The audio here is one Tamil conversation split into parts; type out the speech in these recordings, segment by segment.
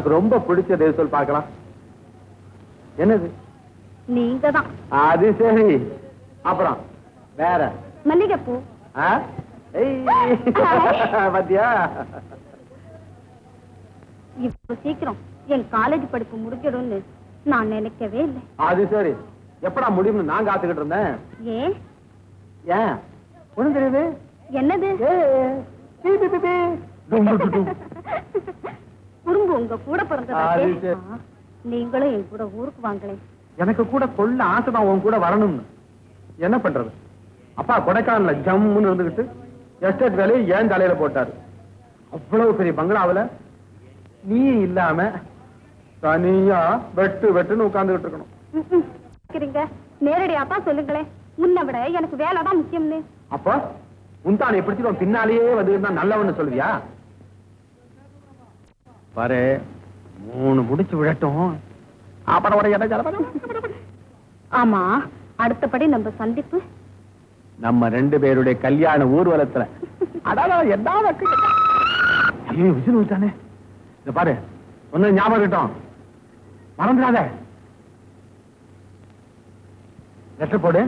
உனக்கு ரொம்ப பிடிச்சது சொல் பார்க்கலாம். என்னது? நீங்க தான். அது சரி. அப்புறம் வேற? மல்லிகைப்பூ. பாத்தியா? இப்ப சீக்கிரம் என் காலேஜ் படிப்பு முடிஞ்சிடும்னு நான் நினைக்கவே இல்லை. அது சரி. எப்படா முடியும்னு நான் காத்துக்கிட்டு இருந்தேன். ஏன் ஏன் ஒண்ணும் தெரியுது? என்னது? குறும்பு உங்க கூட பிறந்ததா? நீங்களும் என் கூட ஊருக்கு வாங்களேன். எனக்கு கூட கொள்ள ஆசைதான் உன் கூட வரணும்னு. என்ன பண்றது? அப்பா கொடைக்கானல ஜம்முன்னு இருந்துகிட்டு எஸ்டேட் வேலையை ஏன் தலையில போட்டாரு. அவ்வளவு பெரிய பங்களாவில நீ இல்லாம தனியா வெட்டு வெட்டுன்னு உட்கார்ந்துகிட்டு இருக்கணும். நேரடியாப்பா சொல்லுங்களேன். முன்ன விட எனக்கு வேலைதான் முக்கியம்னு. அப்ப உன்தானை பிடிச்சிடும் பின்னாலேயே வந்து நல்லவன்னு சொல்லுவியா? பாரு 3 முடிச்சு விழட்டும். ஆமா, அடுத்தபடி நம்ம சந்திப்பு நம்ம 2 பேருடைய கல்யாண ஊர்வலத்துல. விஷ்ணு வச்சானே. இத பாரு, ஒன்னு ஞாபகம் இருக்கட்டும், மறந்துடாத. லெட்டர் போடு.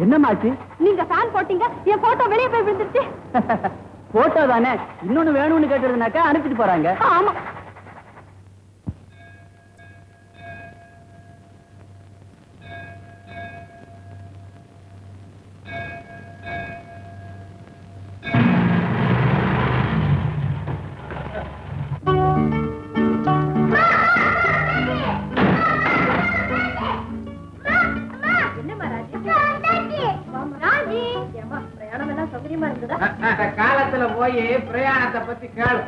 என்னமாச்சு? நீங்க ஃபேன் போட்டீங்க, என் போட்டோ வெளியே போய் விழுந்துருச்சு. போட்டோ தானே, இன்னொன்னு வேணும்னு கேட்டதுனாக்கா அனுப்பிட்டு போறாங்க. ஆமா. காலத்துல போய் பிரயாணத்தை பத்தி கேளு.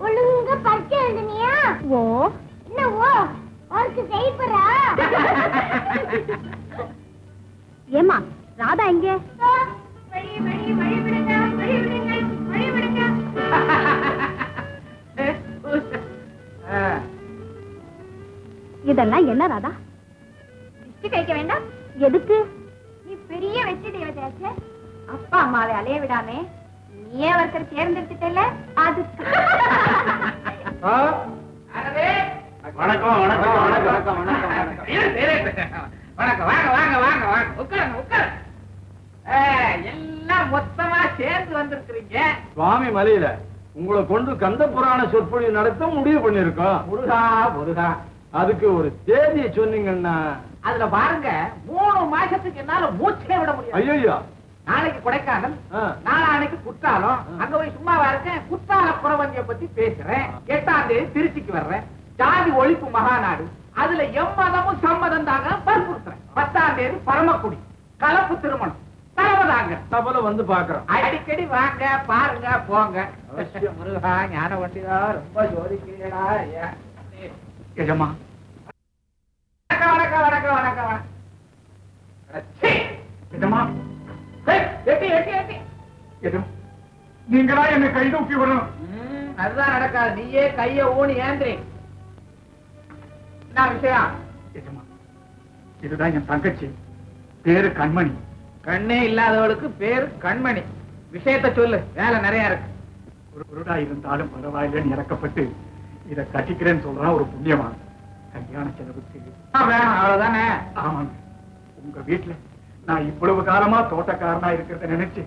ஒழுங்கா பரிச்சை எழுதுனியா? ஓ என்ன ஓ அவருக்கு செய்யப்படுறா? ஏமா ராதா எங்க? வழி வழி வழி விடுங்க, வழி விடுங்க, வழி விடுங்க. இதெல்லாம் என்ன ராதா? திஷ்டி கைக்க வேண்டாம். எதுக்கு? நீ பெரிய வெற்றி தேவதையாச்சே, அப்பா அம்மாவை அலைய விடாமே நீயே ஒருத்தர் தேர்ந்தெடுத்துட்டல, அதுக்கு. வணக்கம் வணக்கம் வணக்கம் வணக்கம் வணக்கம். வாங்க வாங்க வாங்க வாங்க, உட்காருங்க உட்காருங்க. எல்லாம் மொத்தமா சேர்ந்து வந்திருக்கிறீங்க. சுவாமி மலையில உங்களை கொண்டு கந்த புராண சொற்பொழிவு நடத்த முடிவு பண்ணிருக்கோம். முருகா முருகா, அதுக்கு ஒரு தேதியை சொன்னீங்கன்னா. அதுல பாருங்க, 3 மாசத்துக்கு என்னால மூச்சே விட முடியும். ஐயோ, நாளைக்கு கொடைக்கானல், நாளானைக்கு குற்றாலம். அங்க போய் சும்மாவா இருக்கேன், குற்றால புறவஞ்சிய பத்தி பேசுறேன். 8ஆம் தேதி திருச்சிக்கு வர்றேன், ஜாதி ஒழிப்பு மகாநாடு. அதுல எம்மதமும் சம்மதம் தாங்க வற்புறுத்துறேன். 10ஆம் தேதி பரமக்குடி கலப்பு திருமணம் தலைவதாங்க. தபல வந்து பாக்குறோம். அடிக்கடி வாங்க பாருங்க போங்க. முருகா ஞான வண்டிதா, ரொம்ப ஜோதிக்கிறீடா. எஜமா வணக்கம் வணக்கம் வணக்கம் வணக்கம் வணக்கம். நீங்களா என்ன கை தூக்கி வரும்? அதுதான் நடக்காது. நீயே கைய ஊனி ஏந்திரி. என்ன விஷயம்? இதுதான் என் தங்கச்சி, பேரு கண்மணி. கண்ணே இல்லாதவளுக்கு பேரு கண்மணி. விஷயத்தை சொல்லு, வேலை நிறைய இருக்கு. ஒரு குருடா இருந்தாலும் பரவாயில்லன்னு இறக்கப்பட்டு இதை கட்டிக்கிறேன்னு சொல்றான் ஒரு புண்ணியமா. கல்யாண செலவுக்கு வேணும், அவ்வளவுதானே? ஆமாங்க. உங்க வீட்டுல நான் இவ்வளவு காலமா தோட்டக்காரனா இருக்கிறத நினைச்சு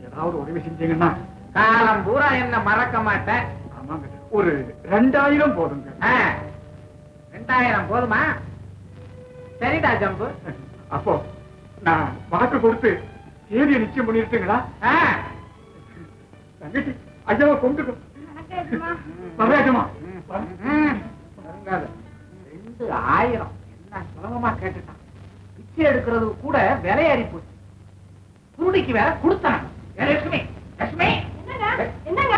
ஏதாவது உதவி செஞ்சீங்கன்னா. காலம் பூரா என்ன மறக்க மாட்டேன். ஆமாங்க, ஒரு 2000 போதுங்க. 2000 போதுமா? சரிடா ஜம்பு. அப்போ நான் வாக்கு கொடுத்து தேதியை நிச்சயம் பண்ணிருச்சுங்களா? தங்கச்சி ஐயாவை கொண்டுடும். 2000 என்ன சுலபமா கேட்டுட்டான். பிச்சை எடுக்கிறது கூட விலையேறி போச்சு. குருடிக்கு வேற கொடுத்தான். லட்சுமி லட்சுமி, என்னங்க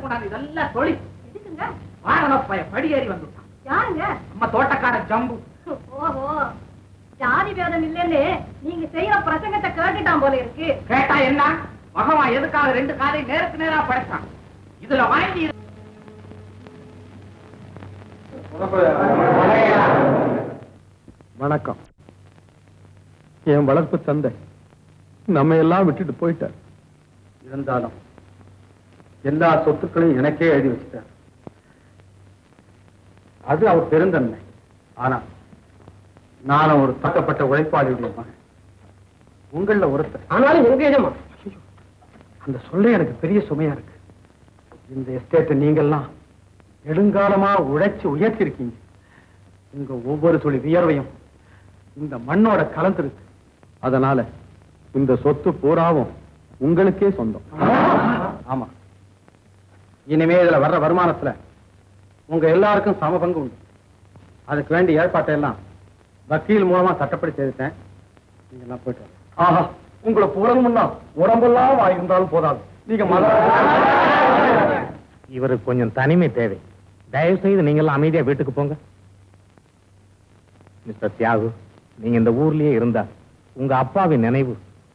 கொண்டாந்து இதெல்லாம் தொழி எதுக்குங்க? வாகனப்பைய படியேறி வந்துட்டான். யாருங்க? நம்ம தோட்டக்கார ஜம்பு. ஓஹோ, ஜாதி பேதம் இல்லைன்னு நீங்க செய்யற பிரசங்கத்தை கேட்டுட்டான் போல இருக்கு. கேட்டா என்ன? பகவான் எதுக்காக 2 காதை நேருக்கு நேரா படைச்சான்? இதுல வாங்கி வணக்கம். என் வளர்ப்பு தந்தை நம்ம எல்லாம் விட்டுட்டு போயிட்டார். இருந்தாலும் எல்லா சொத்துக்களையும் எனக்கே எழுதி வச்சுட்டார். அது அவர் பெருந்தன்மை. ஆனா நானும் ஒரு தாக்கப்பட்ட உழைப்பாளியுடைய மகன். உங்கள ஒருத்தர். ஆனாலும் எங்க எஜமா அந்த சொல்ல எனக்கு பெரிய சுமையா இருக்கு. இந்த எஸ்டேட்டை நீங்கெல்லாம் நெடுங்காலமா உழைச்சு உயர்த்திருக்கீங்க. உங்க ஒவ்வொரு துளி வியர்வையும் இந்த மண்ணோட கலந்துருக்கு. அதனால இந்த சொத்து பூராவும் உங்களுக்கே சொந்தம். ஆமா, இனிமே இதுல வர்ற வருமானத்துல உங்க எல்லாருக்கும் சம பங்கு உண்டு. அதுக்கு வேண்டிய ஏற்பாட்டை எல்லாம் வக்கீல் மூலமா சட்டப்படி செய்துட்டேன். நீங்க எல்லாம் போயிட்டு வாங்க. ஆஹா, உங்களை புறமுன்னா உடம்பெல்லாம் வாயிருந்தாலும் போதாது. நீங்க இவருக்கு கொஞ்சம் தனிமை தேவை. தயவு செய்து நீங்க எல்லாம் அமைதியா வீட்டுக்கு போங்க. மிஸ்டர் தியாகு, நீங்க இந்த ஊர்லயே இருந்தா உங்க அப்பாவின் நினைவு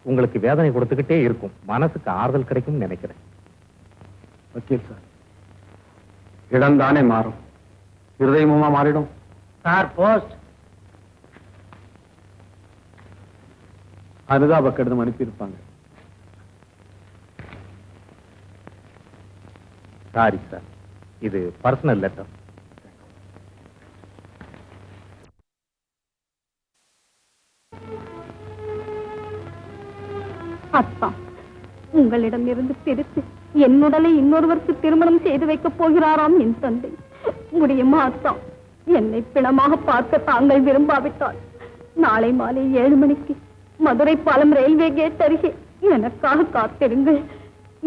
உங்களுக்கு வேதனை கொடுத்துக்கிட்டே இருக்கும். மனசுக்கு ஆறுதல் கிடைக்கும் நினைக்கிறேன். வக்கீல் சார், இடம்தானே மாறும், இருதயமுமா மாறிடும். Sir post. அனுதாப கடிதம் அனுப்பியிருப்பாங்க. சாரி சார், இது பர்சனல் லெட்டர். அப்பா, உங்களிடம் இருந்து பிரித்து என் உடலை இன்னொருவருக்கு திருமணம் செய்து வைக்கப் போகிறாராம் என் தந்தை. முடியுமா அத்தா? என்னை பிணமாக பார்க்க தாங்கள் விரும்பாவிட்டால் நாளை மாலை 7 மணிக்கு மதுரை பாலம் ரயில்வே கேட் அருகே எனக்காக காத்திருங்கள்.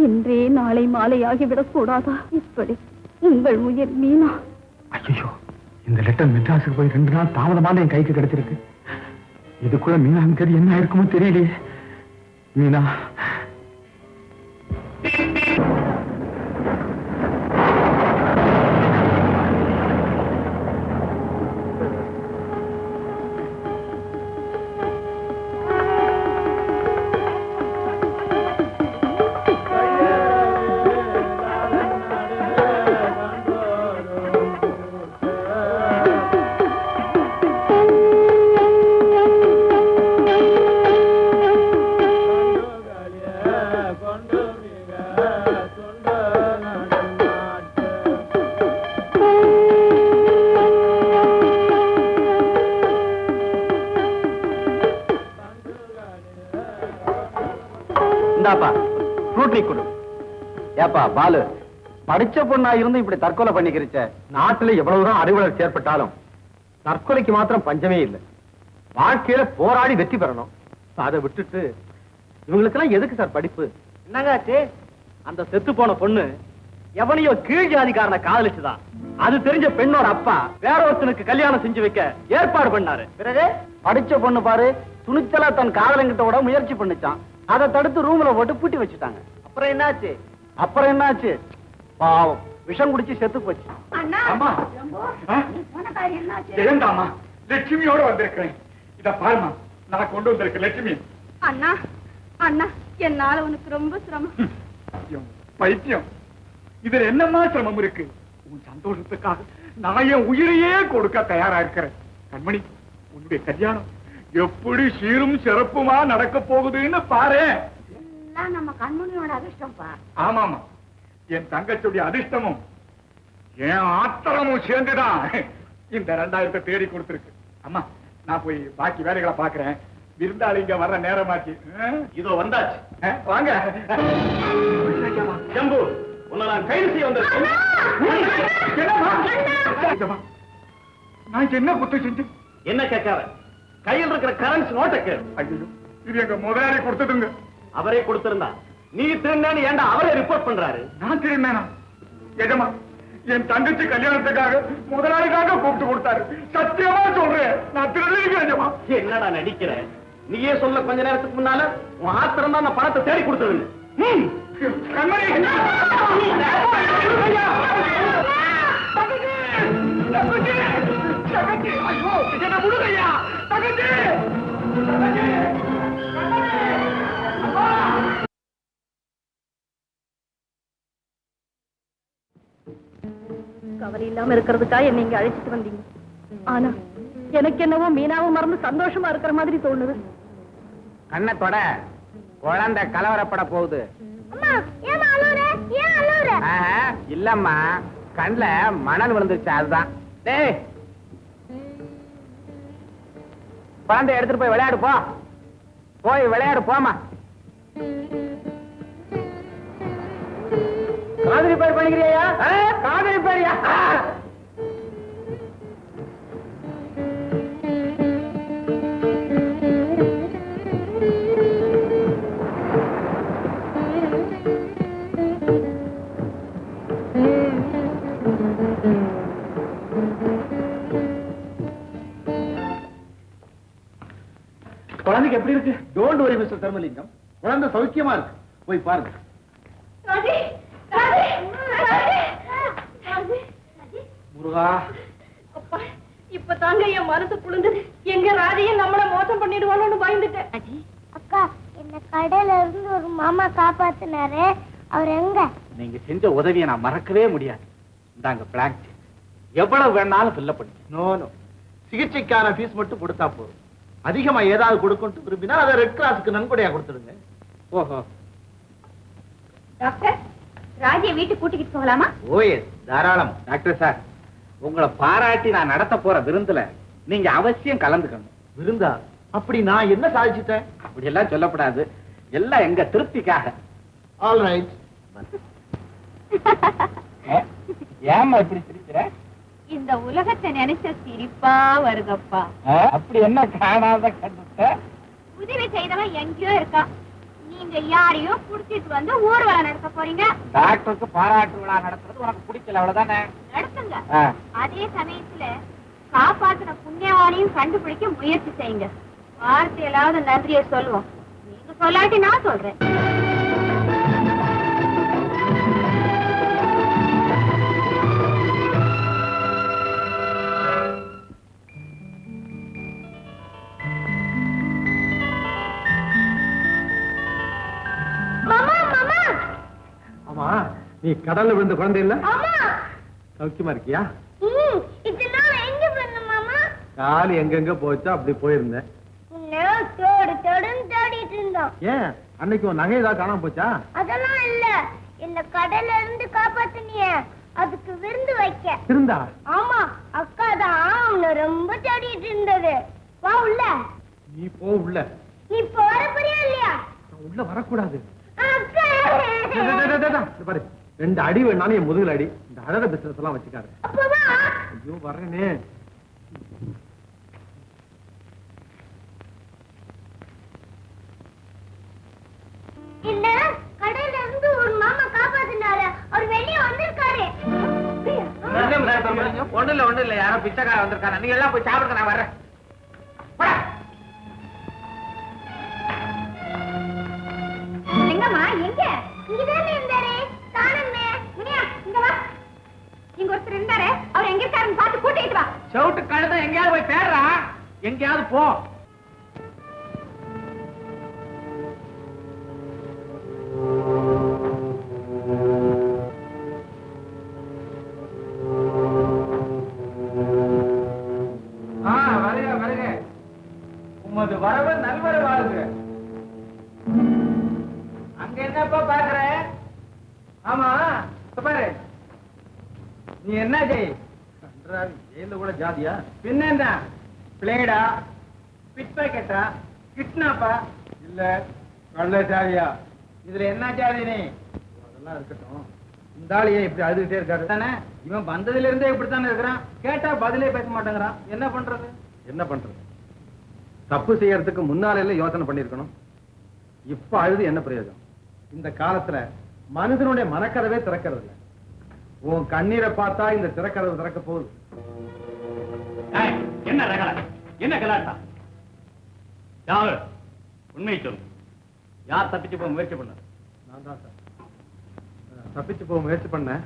இன்றே நாளை மாலையாகிவிடக் கூடாதா? இப்படி உங்கள் உயிர் மீனா. ஐயோ, இந்த லெட்டர் மெட்ராஸுக்கு போய் 2 நாள் தாமதமான என் கைக்கு கிடைச்சிருக்கு. இதுக்குள்ள மீனாவின் கதி என்ன இருக்குமோ தெரியலையே. மீனா, ஏப்பா பாலு, படிச்ச பொண்ணா இருந்து இப்படி தற்கொலை பண்ணிக்கிறச்ச. நாட்டுல எவ்வளவுதான் அறிவுலர் ஏற்பட்டாலும் தற்கொலைக்கு மாத்திரம் பஞ்சமே இல்லை. வாழ்க்கையில போராடி வெற்றி பெறணும். அதை விட்டுட்டு இவங்களுக்கு எல்லாம் எதுக்கு சார் படிப்பு? என்னங்காச்சு? அந்த செத்து போன பொண்ணு எவனையோ கீழ் ஜாதிக்காரனை காதலிச்சுதான். அது தெரிஞ்ச பெண்ணோட அப்பா வேற ஒருத்தனுக்கு கல்யாணம் செஞ்சு வைக்க ஏற்பாடு பண்ணாரு. பிறகு படிச்ச பொண்ணு பாரு, துணிச்சலா தன் காதலங்கிட்ட விட முயற்சி பண்ணிச்சான். அதை தடுத்து ரூம்ல போட்டு பூட்டி வச்சுட்டாங்க. அப்புறம் என்னாச்சு? பாவம் விஷம் குடிச்சு செத்து போச்சு. அம்மா, எழுந்தாமா, லட்சுமியோட வந்திருக்கிறேன். இத பாருமா, நான் கொண்டு வந்திருக்கேன் லட்சுமி. அண்ணா, அண்ணா, என்னால உனக்கு ரொம்ப சிரமம். பைத்தியம், இதுல என்னமா சிரமம் இருக்கு? உன் சந்தோஷத்துக்காக நான் என் உயிரையே கொடுக்க தயாரா இருக்கிறேன். கண்மணி, உன்னுடைய கல்யாணம் எப்படி சீரும் சிறப்புமா நடக்க போகுதுன்னு பாரு. நம்ம கண்மணியோட அதிர்ஷ்டம் பா. ஆமாமா, என் தங்கச்சுடைய அதிர்ஷ்டமும் என் ஆத்திரமும் சேர்ந்துதான் இந்த 2000 தேடி கொடுத்திருக்கு. அம்மா, நான் போய் பாக்கி வேலைகளை பாக்குறேன். விருந்தாளி இங்க வர்ற நேரமாச்சு. இதோ வந்தாச்சு. வாங்க ஜம்பு, உன்னை நான் கைது செய்ய வந்திருக்கேன். நான் என்ன குத்து செஞ்சு? என்ன கேட்காத? கையில் இருக்கிற கரன்சி நோட்டுக்கு. ஐயோ, இது எங்க முதலாளி கொடுத்ததுங்க. அவரே கொடுத்திருந்தா நீ திருந்தான்னு ஏன்டா அவரே ரிப்போர்ட் பண்றாரு? நான் திருந்தேனா? எஜமா, என் தங்கச்சி கல்யாணத்துக்காக முதலாளிக்காக கூப்பிட்டு கொடுத்தாரு. சத்தியமா சொல்றேன், நான் திருடுறேன். என்னடா நடிக்கிற? நீயே சொல்ல கொஞ்ச நேரத்துக்கு முன்னால உன் ஆத்திரம் தான் நான் பணத்தை தேடி கொடுத்தது. கண்மணி ஐயோ என்ன விடுங்கய்யா தங்கச்சி கவலை இல்லாம இருக்கிறதுக்கா என்ன இங்க அழைச்சிட்டு வந்தீங்க. ஆனா எனக்கு என்னவோ மீனாவும் மறந்து சந்தோஷமா இருக்கிற மாதிரி தோணுது. கண்ணத்தோட குழந்தை கலவரப்பட போகுது. இல்லம்மா கண்ணுல மணல் விழுந்துருச்சு அதுதான். டேய் குழந்தை எடுத்துட்டு போய் விளையாடு போ. போய் விளையாடு போமா. காதலி பேர் பண்ணிக்கிறியா? காதலி பேரியா? குழந்தைக்கு எப்படி இருக்கு? டோன்ட் வரி மிஸ்டர் தர்மலிங்கம், குழந்தை சௌக்கியமா இருக்கு. போய் பாருங்க. முருகா, அப்பா இப்ப தாங்க என் மனசு புழுந்தது. எங்க ராதையை நம்மள மோசம் பண்ணிடுவானு பயந்துட்டேன். அக்கா என்ன கடையில இருந்து ஒரு மாமா காப்பாத்தினாரு, அவர் எங்க? நீங்க செஞ்ச உதவியை நான் மறக்கவே முடியாது. இந்தாங்க பிளாங்க் செக். எவ்வளவு வேணாலும் ஃபில் பண்ணி. நோ நோ, சிகிச்சைக்கான ஃபீஸ் மட்டும் கொடுத்தா போதும். அதிகமா ஏதாவது கொடுக்கணும் விரும்பினா அதை ரெட் கிராஸ்க்கு நன்கொடையா கொடுத்துடுங்க. ஓஹோ, டாக்டர் ராஜியை வீட்டுக்கு கூட்டிக்கிட்டு போகலாமா? ஓஎஸ் தாராளம். டாக்டர் சார், உங்களை பாராட்டி நான் நடத்த போற விருந்துல நீங்க அவசியம் கலந்துக்கணும். விருந்தா? அப்படி நான் என்ன சாதிச்சுட்டேன்? அப்படி எல்லாம் சொல்லப்படாது, எல்லாம் எங்க திருப்திக்காக. All right. ஏமா இப்படி சிரிக்கிற? இந்த உலகத்தை நினைச்ச சிரிப்பா வருதப்பா. அப்படி என்ன காணாத கண்டுட்ட? உதவி செய்தவன் எங்கேயோ இருக்கான். நீங்க யாரையும் புடிச்சிட்டு வந்து ஊர்வலம் நடத்த போறீங்க. டாக்டருக்கு பாராட்டு விழா நடத்துறது உனக்கு பிடிக்கல, அவ்வளவுதானே? நடத்துங்க. அதே சமயத்துல காப்பாத்தின புண்ணியவானையும் கண்டுபிடிக்க முயற்சி செய்யுங்க. வார்த்தையிலாவது நன்றியை சொல்லுவோம். நீங்க சொல்லாட்டி நான் சொல்றேன். ஆமா, நீ கடல்ல விழுந்த குழந்தை இல்ல? ஆமா. சௌக்கியமா இருக்கியா? இதெல்லாம் எங்க பண்ண மாமா? காலு எங்கெங்க போச்சா அப்படி போயிருந்தேன். தோடு தோடுன்னு தேடிட்டு இருந்தோம். ஏன் அன்னைக்கு உன் நகை ஏதாவது காணாம போச்சா? அதெல்லாம் இல்ல, என்ன கடல்ல இருந்து காப்பாத்தினிய, அதுக்கு விருந்து வைக்க. இருந்தா? ஆமா, அக்கா தான் உன்னை ரொம்ப தேடிட்டு இருந்தது. வா உள்ள. நீ போ உள்ள. நீ போற போறியா இல்லையா? நான் உள்ள வரக்கூடாது. அக்கா. பாரு, 2 அடி வேணாலும் என் முதுகுல அடி. இந்த அழக பிசினஸ் எல்லாம் வச்சுக்காரு. அப்பவா ஐயோ வர்றேனே. இல்ல, கடையில இருந்து ஒரு மாமா காப்பாத்தினாரு, அவர் வெளியே வந்திருக்காரு. ஒண்ணு இல்ல, யாரோ பிச்சைக்கார வந்திருக்காங்க. நீங்க எல்லாம் போய் சாப்பிடுங்க, நான் வர்றேன். எங்கம்மா எங்க? இங்கதானே இருந்தாரு, காணுமே. முனியா இங்க வா. இங்க ஒருத்தர் இருந்தாரு, அவர் எங்க இருக்காருன்னு பார்த்து கூட்டிட்டு வா. சவுட்டு கழுத எங்கேயாவது போய் தேடுறா. எங்கேயாவது போ. வருக வருக. உமது வரவு நல்வரவாகுக. அங்க என்னப்பா பாக்குற? ஆமா பாரு, நீ என்ன செய்? ஜெயில கூட ஜாதியா? பின்னா பிளேடா, பிட் பாக்கெட்டா, கிட்னாப்பா? இல்ல கள்ள ஜாதியா? இதுல என்ன ஜாதி நீ? அதெல்லாம் இருக்கட்டும். இந்த ஆளு ஏன் இப்படி அழுதுகிட்டே இருக்காரு? தானே இவன் வந்ததுல இருந்தே இப்படித்தானே இருக்கிறான். கேட்டா பதிலே பேச மாட்டேங்கிறான். என்ன பண்றது? என்ன பண்றது? தப்பு செய்யறதுக்கு முன்னால யோசனை பண்ணிருக்கணும். இப்ப அழுது என்ன பிரயோஜனம்? இந்த காலத்துல மனுஷனுடைய மனக்கதவே திறக்கிறது இல்ல. உன் கண்ணீரை பார்த்தா இந்த திறக்கதவு திறக்க போகுது. என்ன ரகல? என்ன கலாட்டா? யாரு உண்மையை சொல்லு. யார் தப்பிச்சு போக முயற்சி பண்ண? நான் தான் சார் தப்பிச்சு போக முயற்சி பண்ணேன்.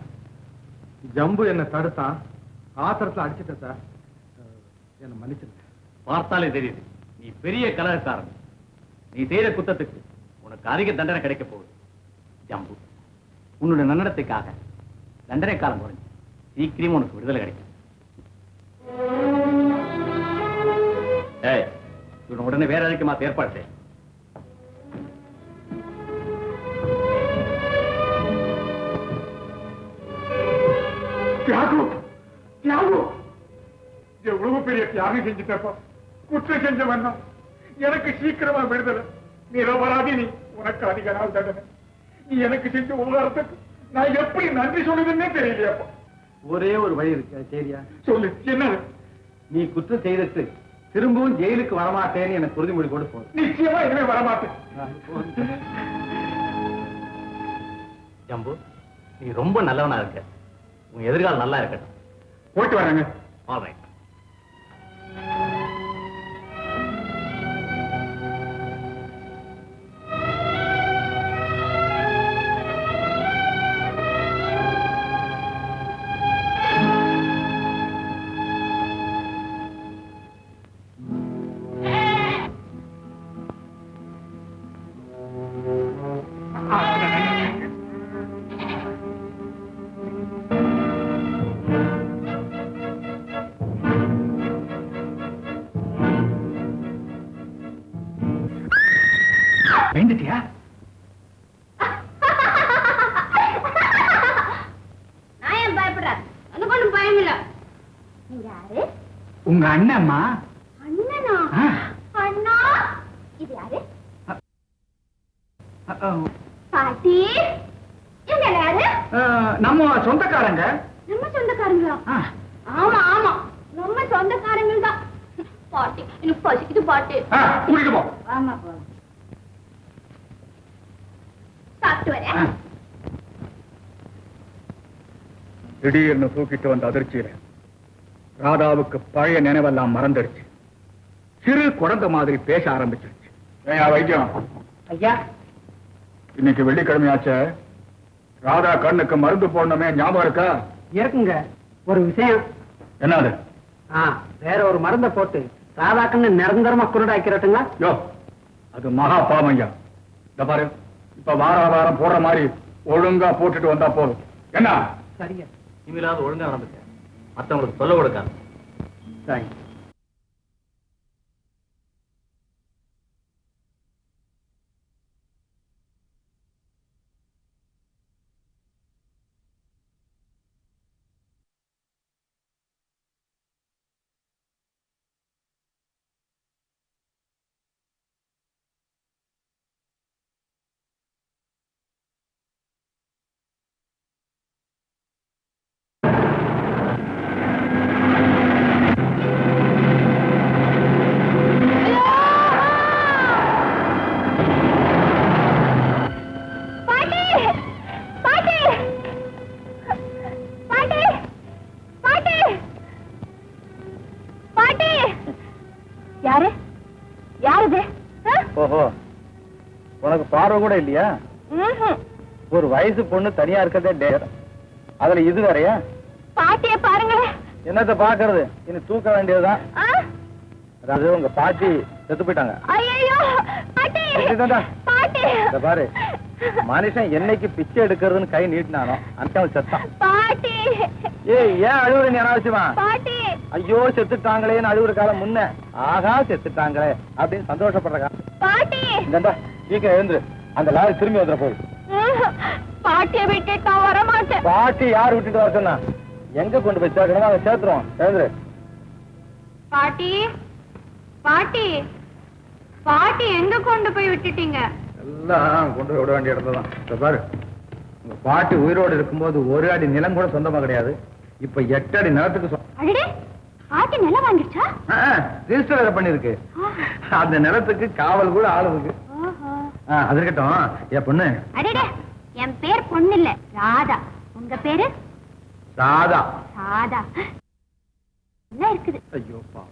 ஜம்பு என்ன தடுத்தான். ஆத்திரத்துல அடிச்சிட்டேன் சார். என்ன மன்னிச்சிருங்க. பார்த்தாலே தெரியுது நீ பெரிய கலகக்காரன். நீ செய்த குத்தத்துக்கு உனக்கு அதிக தண்டனை கிடைக்க போகுது. ஜம்பு, உன்னுடைய நன்னடத்துக்காக தண்டனை காலம் குறைஞ்சு சீக்கிரம் உனக்கு விடுதலை கிடைக்கும். ஏய், இவனை உடனே வேற எதுக்கு மாத்த ஏற்பாடு செய். தியாகு, தியாகு, எவ்வளவு பெரிய தியாகம் செஞ்சுட்டப்பா. குற்றம் செஞ்சவன் தான். எனக்கு சீக்கிரமா விடுதலை. நிரபராதி நீ, உனக்கு அதிக நாள் தண்டனை. நீ எனக்கு செஞ்ச உபகாரத்துக்கு நான் எப்படி நன்றி சொல்லுதுன்னே தெரியலையாப்பா. ஒரே ஒரு வழி இருக்கு, சரியா? சொல்லு, என்ன? நீ குற்றம் செய்துட்டு திரும்பவும் ஜெயிலுக்கு வரமாட்டேன்னு எனக்கு உறுதிமொழி கொடு போதும். நிச்சயமா இனிமே வரமாட்டேன். ஜம்பு, நீ ரொம்ப நல்லவனா இருக்க. உன் எதிர்காலம் நல்லா இருக்கட்டும். போயிட்டு வரேங்க. All right. பயந்துட்டியா? நான் ஏன் பயப்படுறேன்? எனக்கு ஒண்ணும் பயம் இல்ல. நீங்க யாரு? உங்க அண்ணம்மா. அண்ணனா? அண்ணா, இது யாரு? பாட்டி, இவங்க யாரு? நம்ம சொந்தக்காரங்க. நம்ம சொந்தக்காரங்களா? ஆமா ஆமா, நம்ம சொந்தக்காரங்க தான். பாட்டி, எனக்கு பசிக்குது பாட்டி. கூட்டிட்டு போ. ஆமா போ. சாப்பிட்டு வரேன். திடீர்னு தூக்கிட்டு வந்த அதிர்ச்சியில ராதாவுக்கு பழைய நினைவெல்லாம் மறந்துடுச்சு. சிறு குழந்தை மாதிரி பேச ஆரம்பிச்சிருச்சு. வைத்தியம் ஐயா, இன்னைக்கு வெள்ளிக்கிழமையாச்ச, ராதா கண்ணுக்கு மருந்து போடணுமே, ஞாபகம் இருக்கா? இருக்குங்க. ஒரு விஷயம். என்னது? வேற ஒரு மருந்தை போட்டு ராதா கண்ணு நிரந்தரமா குருடாக்கிறட்டுங்களா? யோ, அது மகா பாவம் ஐயா. இந்த பாரு, இப்ப வாரம் போடுற மாதிரி ஒழுங்கா போட்டுட்டு வந்தா போதும். என்ன? சரிங்க. இனிமேலாவது ஒழுங்கா நடந்துக்க. மத்தவங்களுக்கு சொல்ல கொடுக்காது. சரி. யாரு? யாருது? ஓஹோ, உனக்கு பார்வை கூட இல்லையா? ஒரு வயசு பொண்ணு தனியா இருக்கதே டேர். அதுல இது வேறையா? பாட்டிய பாருங்களேன். என்னத்த பாக்குறது, இனி தூக்க வேண்டியதுதான். அதாவது உங்க பாட்டி செத்து போயிட்டாங்க. ஐயோ பாட்டி, பாட்டி. இத பாரு, மனுஷன் என்னைக்கு பிச்சை எடுக்கிறதுன்னு கை நீட்டினானோ அந்த செத்தான். பாட்டி. ஏய், ஏன் அழுவுற? நீ அனாவசியமா? பாட்டி. ஐயோ செத்துட்டாங்களேன்னு அழுவுற காலம் முன்ன. ஆகா செத்துட்டாங்களே அப்படின்னு சந்தோஷப்படுற காலம். பாட்டி. இந்தா சீக்கிரம் எழுந்துரு. அந்த லாரி திரும்பி வந்துட போகுது. பாட்டியை விட்டுட்டு நான் வர மாட்டேன். பாட்டி யார் விட்டுட்டு வர சொன்னா? எங்க கொண்டு போய் சேர்க்கணும் அதை சேர்த்துருவோம். எழுந்துரு. பாட்டி, பாட்டி, பாட்டி எங்க கொண்டு போய் விட்டுட்டீங்க? எல்லாம் கொண்டு போய் விட வேண்டிய இடத்துல தான். இந்த பாரு, உங்க பாட்டி உயிரோடு இருக்கும்போது ஒரு அடி நிலம் கூட சொந்தமா கிடையாது. இப்ப 8 அடி நிலத்துக்கு அடடே, பாட்டி நிலம் வாங்கிடுச்சா? ரிஜிஸ்டர் வேற பண்ணிருக்கு. அந்த நிலத்துக்கு காவல் கூட ஆளு இருக்கு. அது இருக்கட்டும். என் பொண்ணு. அடடே, என் பேர் பொண்ணு இல்ல, ராதா. உங்க பேரு? ராதா. ராதா. என்ன இருக்குது? ஐயோப்பா,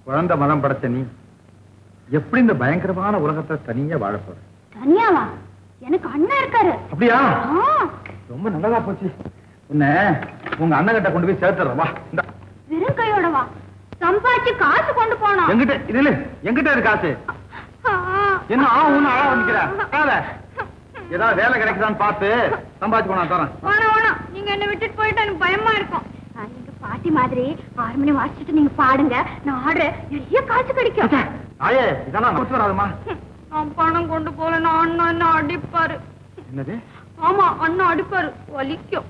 குழந்தை மனம் படைச்ச நீ எப்படி இந்த பயங்கரமான உலகத்தை தனியா வாழ போற? தனியாவா? எனக்கு அண்ணன் இருக்காரு. அப்படியா? ரொம்ப நல்லதா போச்சு. உன்னை உங்க அண்ணன் கிட்ட கொண்டு போய் சேர்த்துறேன். வா. வெறும் கையோட வா. சம்பாதிச்சு காசு கொண்டு போனோம். எங்கிட்ட இது எங்கிட்ட இருக்கு காசு? என்ன ஒண்ணு அழ வந்துக்கிறா? ஏதாவது வேலை கிடைக்குதான்னு பார்த்து சம்பாதிச்சு போனா தரேன். வேணாம், நீங்க என்ன விட்டுட்டு போயிட்டு எனக்கு பயமா இருக்கும். நீங்க பாட்டி மாதிரி 6 மணி வாசிச்சுட்டு நீங்க பாடுங்க, நான் ஆடுறேன், நிறைய காசு கிடைக்கும். ஆயே இதெல்லாம் நமக்கு வராதுமா. நான் பணம் கொண்டு போல அண்ணா என்ன அடிப்பாரு. என்னது? ஆமா, அண்ணா அடிப்பாரு, வலிக்கும்.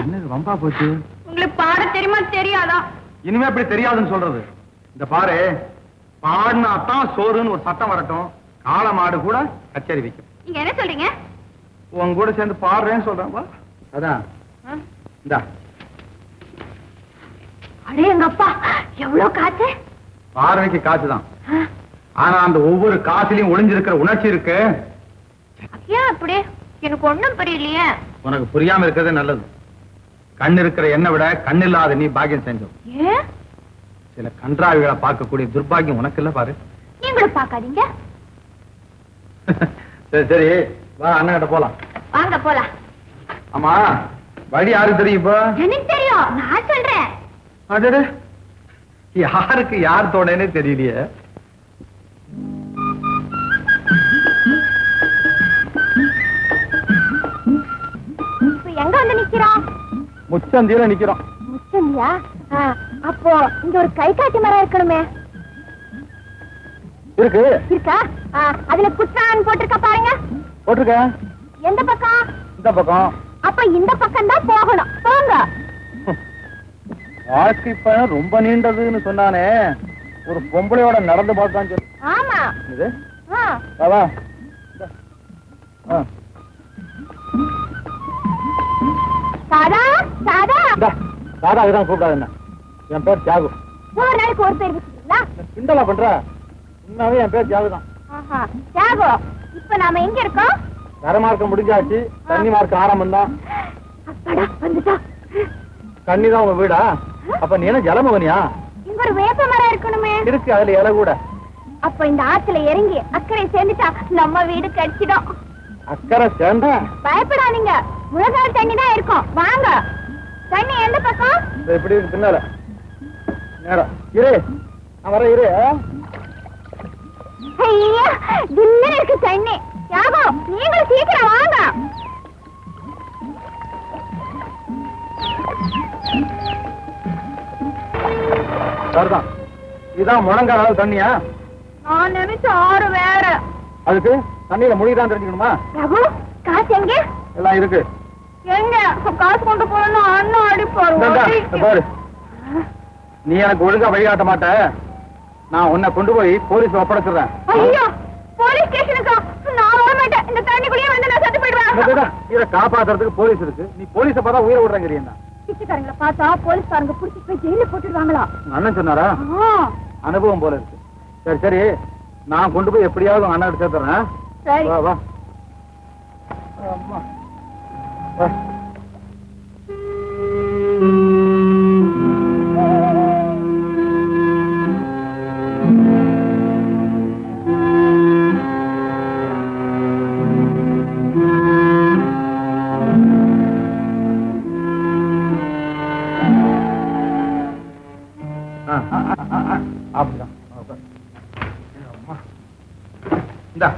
என்னது வம்பா போச்சு? உங்களுக்கு பாட தெரியுமா தெரியாதா? இனிமே அப்படி தெரியாதுன்னு சொல்றது. இந்த பாரு, பாடினாத்தான் சோறுன்னு ஒரு சட்டம் வரட்டும். காளை மாடு கூட கச்சேரி வைக்கும். நீங்க என்ன சொல்றீங்க? உன் கூட சேர்ந்து பாடுறேன்னு சொல்றேன். அதான் இந்தா. அடே எங்க அப்பா, எவ்வளவு காசு? பார்வைக்கு காசுதான், ஆனா அந்த ஒவ்வொரு காசுலயும் ஒளிஞ்சிருக்கிற உணர்ச்சி இருக்கு. ஏன் அப்படி? எனக்கு ஒண்ணும் புரியலையே. உனக்கு புரியாம இருக்கிறதே நல்லது. கண் இருக்கிற என்னை விட கண் இல்லாத நீ பாக்கியம் செஞ்சோம். ஏன்? சில கன்றாவிகளை பார்க்கக்கூடிய துர்பாகியம் உனக்கு இல்ல பாரு. நீங்களும் பார்க்காதீங்க. சரி சரி, வா அண்ணன் கிட்ட போலாம். வாங்க போலாம். ஆமா, வழி யாருக்கு தெரியும்? இப்ப எனக்கு தெரியும், நான் சொல்றேன். அடடே, யாருக்கு யார் தோணேன்னு தெரியலையே. எங்க வந்து நிக்கிறோம்? முச்சந்தியில நிக்கிறோம். முச்சந்தியா? அப்போ இங்க ஒரு கை காட்டி மரம் இருக்கணுமே. இருக்கு. இருக்கா? அதுல குற்றான் போட்டிருக்க பாருங்க. போட்டிருக்க. எந்த பக்கம்? இந்த பக்கம். அப்ப இந்த பக்கம் தான் போகணும். போங்க. வாழ்க்கை பயணம் ரொம்ப நீண்டதுன்னு சொன்னானே, ஒரு பொம்பளையோட நடந்து பார்த்தான் சொல்லு. ஆமா. இது வா. சாதா சாதா. சாதா இதுதான் கூப்பிடாது. என்ன, என் பேர் தியாகு. ஒரு நாளைக்கு ஒரு பேர் வச்சுக்கீங்களா? கிண்டலா பண்ற? உண்மையாவே என் பேர் தியாகு தான். தியாகு, இப்ப நாம எங்க இருக்கோம்? கரை மார்க்கம் முடிஞ்சாச்சு, தண்ணி மார்க்கம் ஆரம்பம் தான். அப்பாடா, வந்துட்டா. தண்ணி தான் உங்க வீடா? அப்ப நீ என்ன ஜலமோகனியா? இங்க ஒரு வேப்ப மரம் இருக்கணுமே. இருக்கு, அதுல இலை கூட. அப்ப இந்த ஆத்துல இறங்கி அக்கறை சேர்ந்துட்டா நம்ம வீடு கிடைச்சிடும். அக்கறை சேர்ந்த பயப்படாதீங்க, முழங்கால் தண்ணி தான் இருக்கும். வாங்க. தண்ணி எந்த பக்கம்? இப்படி இருக்கு பின்னால. நேரம் இரு, நான் வர இரு. ஐயா, தின்னு இருக்கு தண்ணி. யாகோ, நீங்களும் சீக்கிரம் வாங்க. சரிதான், இதான் முழங்கால் அளவு தண்ணியா? நான் நினைச்ச ஆறு வேற. அதுக்கு தண்ணியில மொழிதான் தெரிஞ்சுக்கணுமா? யாகோ, காசு எங்க? எல்லாம் இருக்கு. எங்க காசு கொண்டு போனா அண்ணா அடிப்பாரு. பாரு, நீ எனக்கு ஒழுங்கா வழிகாட்ட மாட்ட. நான் உன்னை கொண்டு போய் போலீஸ் ஒப்படைச்சிடுறேன். ஐயோ, போலீஸ் ஸ்டேஷனுக்கா? நான் வர மாட்டேன். இந்த தண்ணிக்குள்ளேயே வந்து நான் செத்து போயிடுவேன். இதை காப்பாத்துறதுக்கு போலீஸ் இருக்கு. நீ போலீஸை பார்த்தா உயிரை விடுறேங்கிறீங்க. பிச்சைக்காரங்களை பார்த்தா போலீஸ்காரங்க புடிச்சு போய் ஜெயில போட்டுடுவாங்களா? அண்ணன் சொன்னாரா? அனுபவம் போல இருக்கு. சரி சரி, நான் கொண்டு போய் எப்படியாவது அண்ணன் கிட்ட சேர்த்துறேன். சரி. வா வா. அம்மா வா. அப்படிதான். இந்தா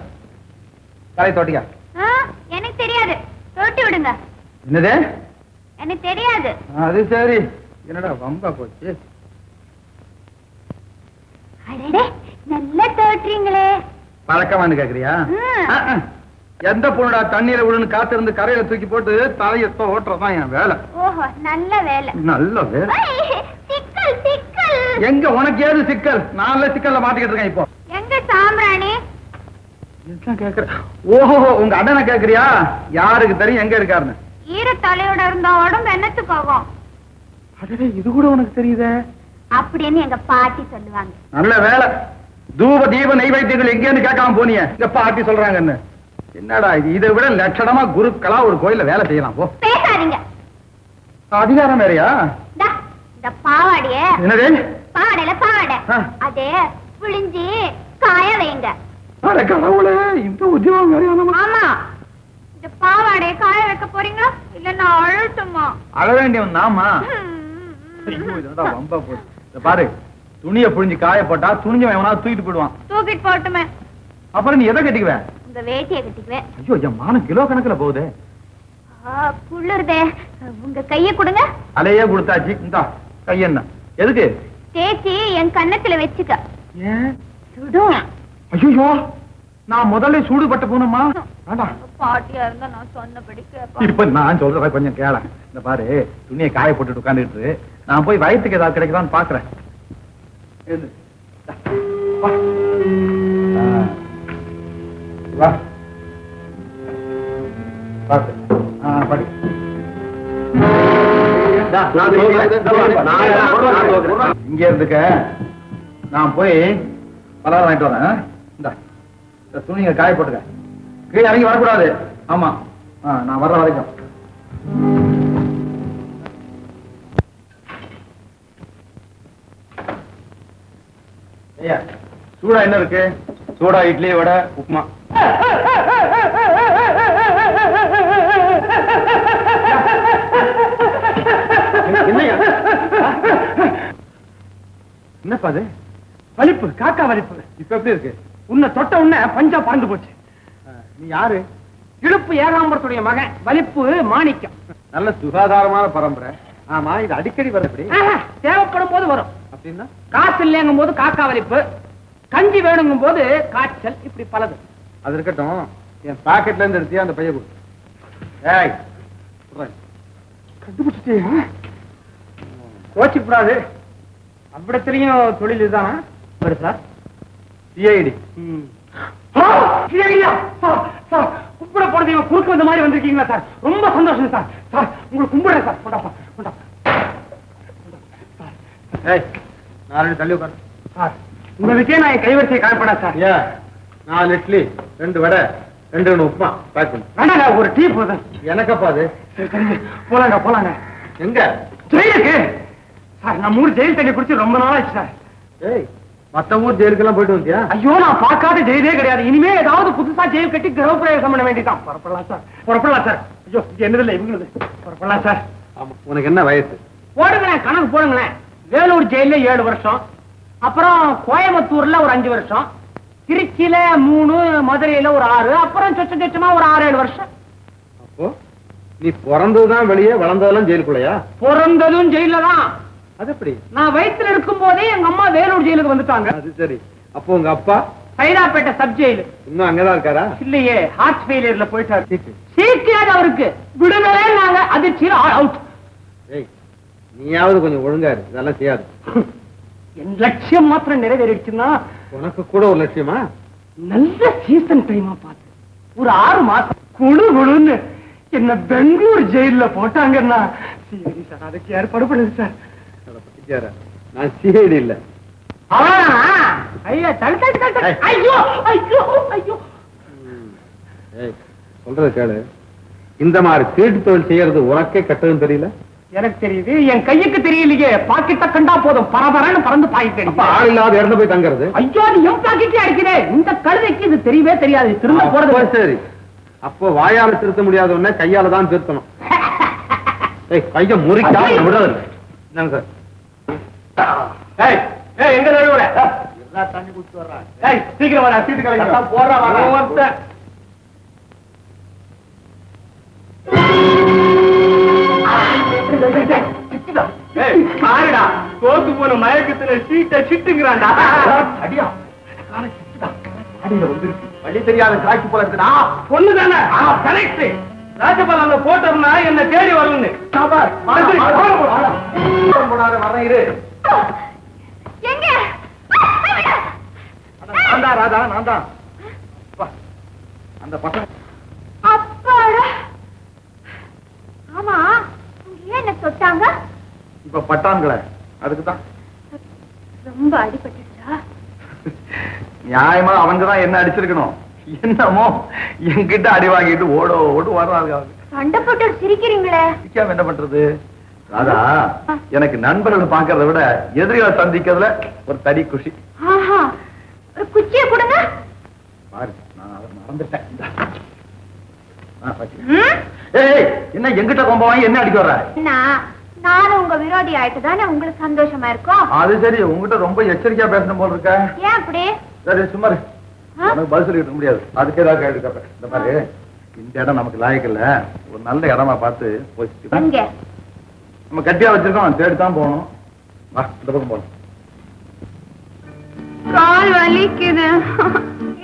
காலை தோட்டியா? எனக்கு தெரியாது, தோட்டி விடுங்க. என்னது? எனக்கு தெரியாது. அது சரி, என்னடா வம்பா போச்சு. அடடே, நல்லா தோட்டுறீங்களே. பழக்கமானு கேக்குறியா? எந்த பொண்ணுடா தண்ணீரை விழுன்னு காத்திருந்து கரையில தூக்கி போட்டு தலையை ஓட்டுறதான் என் வேலை. ஓஹோ, நல்ல வேலை. நல்ல வேலை. சிக்கல் சிக்கல். எங்க உனக்கு ஏது சிக்கல்? நான் சிக்கல்ல மாட்டிக்கிட்டு இருக்கேன் இப்போ. எங்க சாம்பிராணி? கேக்குற? ஓஹோ, உங்க அண்ணனை கேக்குறியா? யாருக்கு தெரியும் எங்க இருக்காருன்னு? ஈர தலையோட இருந்தா உடம்பு என்னத்துக்கு ஆகும்? அடடே, இது கூட உனக்கு தெரியுதே? அப்படின்னு எங்க பாட்டி சொல்லுவாங்க. நல்ல வேலை, தூப தீப நைவேத்தியங்கள் எங்கேன்னு கேட்காம போனிய. இந்த பாட்டி சொல்றாங்கன்னு. என்னடா இது? இதை விட லட்சணமா குருக்களா ஒரு கோயில்ல வேலை செய்யலாம். போ. பேசாதீங்க. அதிகாரம் வேறையா? இந்த பாவாடைய. என்னது? பாவாடையில பாவாடை, அதே புளிஞ்சி காய வைங்க. கடவுளே, இந்த உத்தியோகம் வேறையானமா? ஆமா. இந்த பாவாடைய காய வைக்க போறீங்களா இல்ல நான் அழட்டுமா? அழ வேண்டியவன் நாமா? ஐயோ, இதென்னடா வம்பா போகுது. இத பாரு, துணியை புழிஞ்சு காய போட்டா துணிஞ்சவன் எவனாவது தூக்கிட்டு போயிடுவான். தூக்கிட்டு போட்டுமே. அப்புறம் நீ எதை கட்டிக்குவ? உங்க வேட்டியை கட்டிக்குவேன். ஐயோ, என் மானம் கிலோ கணக்குல போகுது. குளிருதே. உங்க கைய கொடுங்க. அலையே கொடுத்தாச்சு. இந்தா கையென்ன எதுக்கு? தேய்ச்சி என் கன்னத்துல வச்சுக்க. ஏன்? சுடும். ஐயோ, நான் முதல்ல சூடுபட்ட போனோமா? வேண்டாம். பாட்டியா இருந்தா நான் சொன்னபடி கேட்பா. இப்ப நான் சொல்றத கொஞ்சம் கேள. இந்த பாரு, துணியை காய போட்டுட்டு உட்காந்துட்டு நான் போய் வயிற்றுக்கு ஏதாவது கிடைக்குதான்னு பாக்குறேன். வா. வா. பாத்து. படி. இங்க இருந்துக்க, நான் போய் பலகாரம் வாங்கிட்டு வரேன். இந்த துணிங்க காய போட்டுக்க. கீழே இறங்கி வரக்கூடாது. ஆமா, நான் வர்ற வரைக்கும். ஐயா, சூடா என்ன இருக்கு? சூடா இட்லி, வடை, உப்புமா. என்னப்பா அது? வலிப்பு, காக்கா வலிப்பு. இப்ப எப்படி இருக்கு? உன்னை தொட்ட உடனே பஞ்சா பறந்து போச்சு. நீ யாரு? இழுப்பு ஏகாம்பரத்துடைய மகன், வலிப்பு மாணிக்கம். நல்ல சுகாதாரமான பரம்பரை. ஆமா, இது அடிக்கடி வருது. தேவைப்படும் போது வரும். அப்படின்னா காசு இல்லைங்கும் போது காக்கா வலிப்பு, கஞ்சி வேணுங்கும் போது காய்ச்சல், இப்படி பலது. அது இருக்கட்டும், என் பாக்கெட்ல இருந்து எடுத்தியா அந்த பைய கொடு. ஏய், கண்டுபிடிச்சிட்டே கோச்சு கூடாது. அவ்விடத்திலையும் தொழில் இதுதான். Sir, CID. கும்பிட போனது குறுக்கு வந்த மாதிரி வந்திருக்கீங்களா சார்? ரொம்ப சந்தோஷம் சார். சார், உங்களுக்கு கும்பிடுறேன் சார். கொண்டாப்பா, கொண்டா. ஏய், நான் தள்ளி உட்காரு. சார், உங்களுக்கே நான் என் கைவரிசையை காணப்படா சார். ஏன்? 4 இட்லி, 2 வடை, 2 உப்புமா பேக் பண்ணு. வேண்டாங்க, ஒரு டீ போதும். எனக்கப்பா அது? சரி, சரி, போலாங்க போலாங்க. எங்க? ஜெயிலுக்கு சார். நான் 3 ஜெயில் தண்ணி குடிச்சு ரொம்ப நாள் ஆச்சு சார். ஏய், மத்த ஊர் ஜெயிலுக்கெல்லாம் போயிட்டு வந்தியா? ஐயோ, நான் பார்க்காத ஜெயிலே கிடையாது. இனிமே ஏதாவது புதுசா ஜெயில் கட்டி கிரகப்பிரவேசம் பண்ண வேண்டியதான். புறப்படலாம் சார், புறப்படலாம் சார். ஐயோ, இது என்னதில்லை இவங்களது. புறப்படலாம் சார். ஆமா, உனக்கு என்ன வயசு? போடுங்களேன், கணக்கு போடுங்களேன். வேலூர் ஜெயில 7 வருஷம், அப்புறம் கோயம்புத்தூர்ல ஒரு 5 வருஷம், திருச்சியில 3, மதுரையில ஒரு 6, அப்புறம் சொச்ச சொச்சமா ஒரு 6-7 வருஷம். அப்போ நீ பிறந்ததுதான் வெளியே, வளர்ந்ததெல்லாம் ஜெயிலுக்குள்ளையா? பிறந்ததும் ஜெயில தான். அது எப்படி? நான் வயிற்றுல இருக்கும் போதே எங்க அம்மா வேலூர் ஜெயிலுக்கு வந்துட்டாங்க. அது சரி. அப்போ உங்க அப்பா சைதாப்பேட்டை சப் ஜெயிலு. இன்னும் அங்கதான் இருக்காரா? இல்லையே, ஹார்ட் ஃபெயிலியர்ல போயிட்டாரு. சீக்கிரம் அவருக்கு விடுதலை. நாங்க அதிர்ச்சியில் அவுட். ஏய், நீயாவது கொஞ்சம் ஒழுங்கா இரு, இதெல்லாம் செய்யாது. என் லட்சியம் மாத்திரம் நிறைவேறிடுச்சுன்னா. உனக்கு கூட ஒரு லட்சியமா? நல்ல சீசன் டைமா பார்த்து ஒரு 6 மாசம் குழு குழுன்னு என்ன பெங்களூர் ஜெயில போட்டாங்கன்னா சரி சார், அதுக்கு ஏற்பாடு பண்ணுங்க சார். நான் சிஐடி இல்ல. ஐயா, ஐயோ ஐயோ ஐயோ. ஏய், சொல்றது கேளு. இந்த மாதிரி திருட்டு தொழில் செய்யறது உனக்கே கட்டதுன்னு தெரியல? எனக்கு தெரியுது, என் கையுக்கு தெரியலையே. பாக்கெட்ட கண்டா போதும், பரபரன்னு பறந்து பாக்கெட். ஆள் இல்லாத இறந்து போய் தங்குறது. ஐயோ, அது என் பாக்கெட்டே அடிக்கிறேன். இந்த கழுதைக்கு இது தெரியவே தெரியாது. திரும்ப போறது. சரி, அப்போ வாயால திருத்த முடியாத உடனே கையால தான் திருத்தணும். கைய முறிக்கா விடாது. சார், எங்க நடுவுல தண்ணி குடிச்சு வர்றான். சீக்கிரம் வர, சீட்டு கலைஞர் போடுறான். பாருடா, தோத்து போன மயக்கத்துல சீட்டை சிட்டுங்கிறான்டா. அடியா, வழி தெரியாத காட்சி போல இருக்குடா. பொண்ணுதானே? கரெக்ட். ராஜபால் போட்டோம்னா என்ன தேடி வரும்னு. வரேன் இரு. எங்க? நான் தான் ராதா, நான் தான். அந்த பசங்க அப்பாடா. ஆமா, ஏன் என்ன தொட்டாங்க? இப்ப பட்டான்கள, அதுக்குதான். ரொம்ப அடிபட்டுச்சா? நியாயமா அவங்கதான் என்ன அடிச்சிருக்கணும். என்னமோ என்கிட்ட அடி வாங்கிட்டு ஓட ஓடு வர்றாங்க. சண்டை போட்டு சிரிக்கிறீங்களே. என்ன பண்றது ராதா? எனக்கு நண்பர்கள் பாக்குறத விட எதிரிகளை சந்திக்கிறதுல ஒரு தனி குஷி. ஒரு குச்சியை கொடுங்க. பாரு, நான் அதை மறந்துட்டேன். ஏய், என்ன எங்கிட்ட கொம்ப வாங்கி என்ன அடிக்க வர்ற? நானும் உங்க விரோதி ஆயிட்டு தானே உங்களுக்கு சந்தோஷமா இருக்கும். அது சரி, உங்ககிட்ட ரொம்ப எச்சரிக்கையா பேசணும் போல இருக்க. ஏன் அப்படி? சரி சும்மா நமக்கு பதில் சொல்லிட்டு முடியாது. அதுக்கு ஏதாவது கேள்வி கேட்பேன். இந்த மாதிரி இந்த இடம் நமக்கு லாயக்கில்ல, ஒரு நல்ல இடமா பார்த்து போய் நம்ம கட்டியா வச்சிருக்கோம், தேடித்தான் போகணும். வா, இந்த பக்கம் போகணும். கால் வலிக்குது,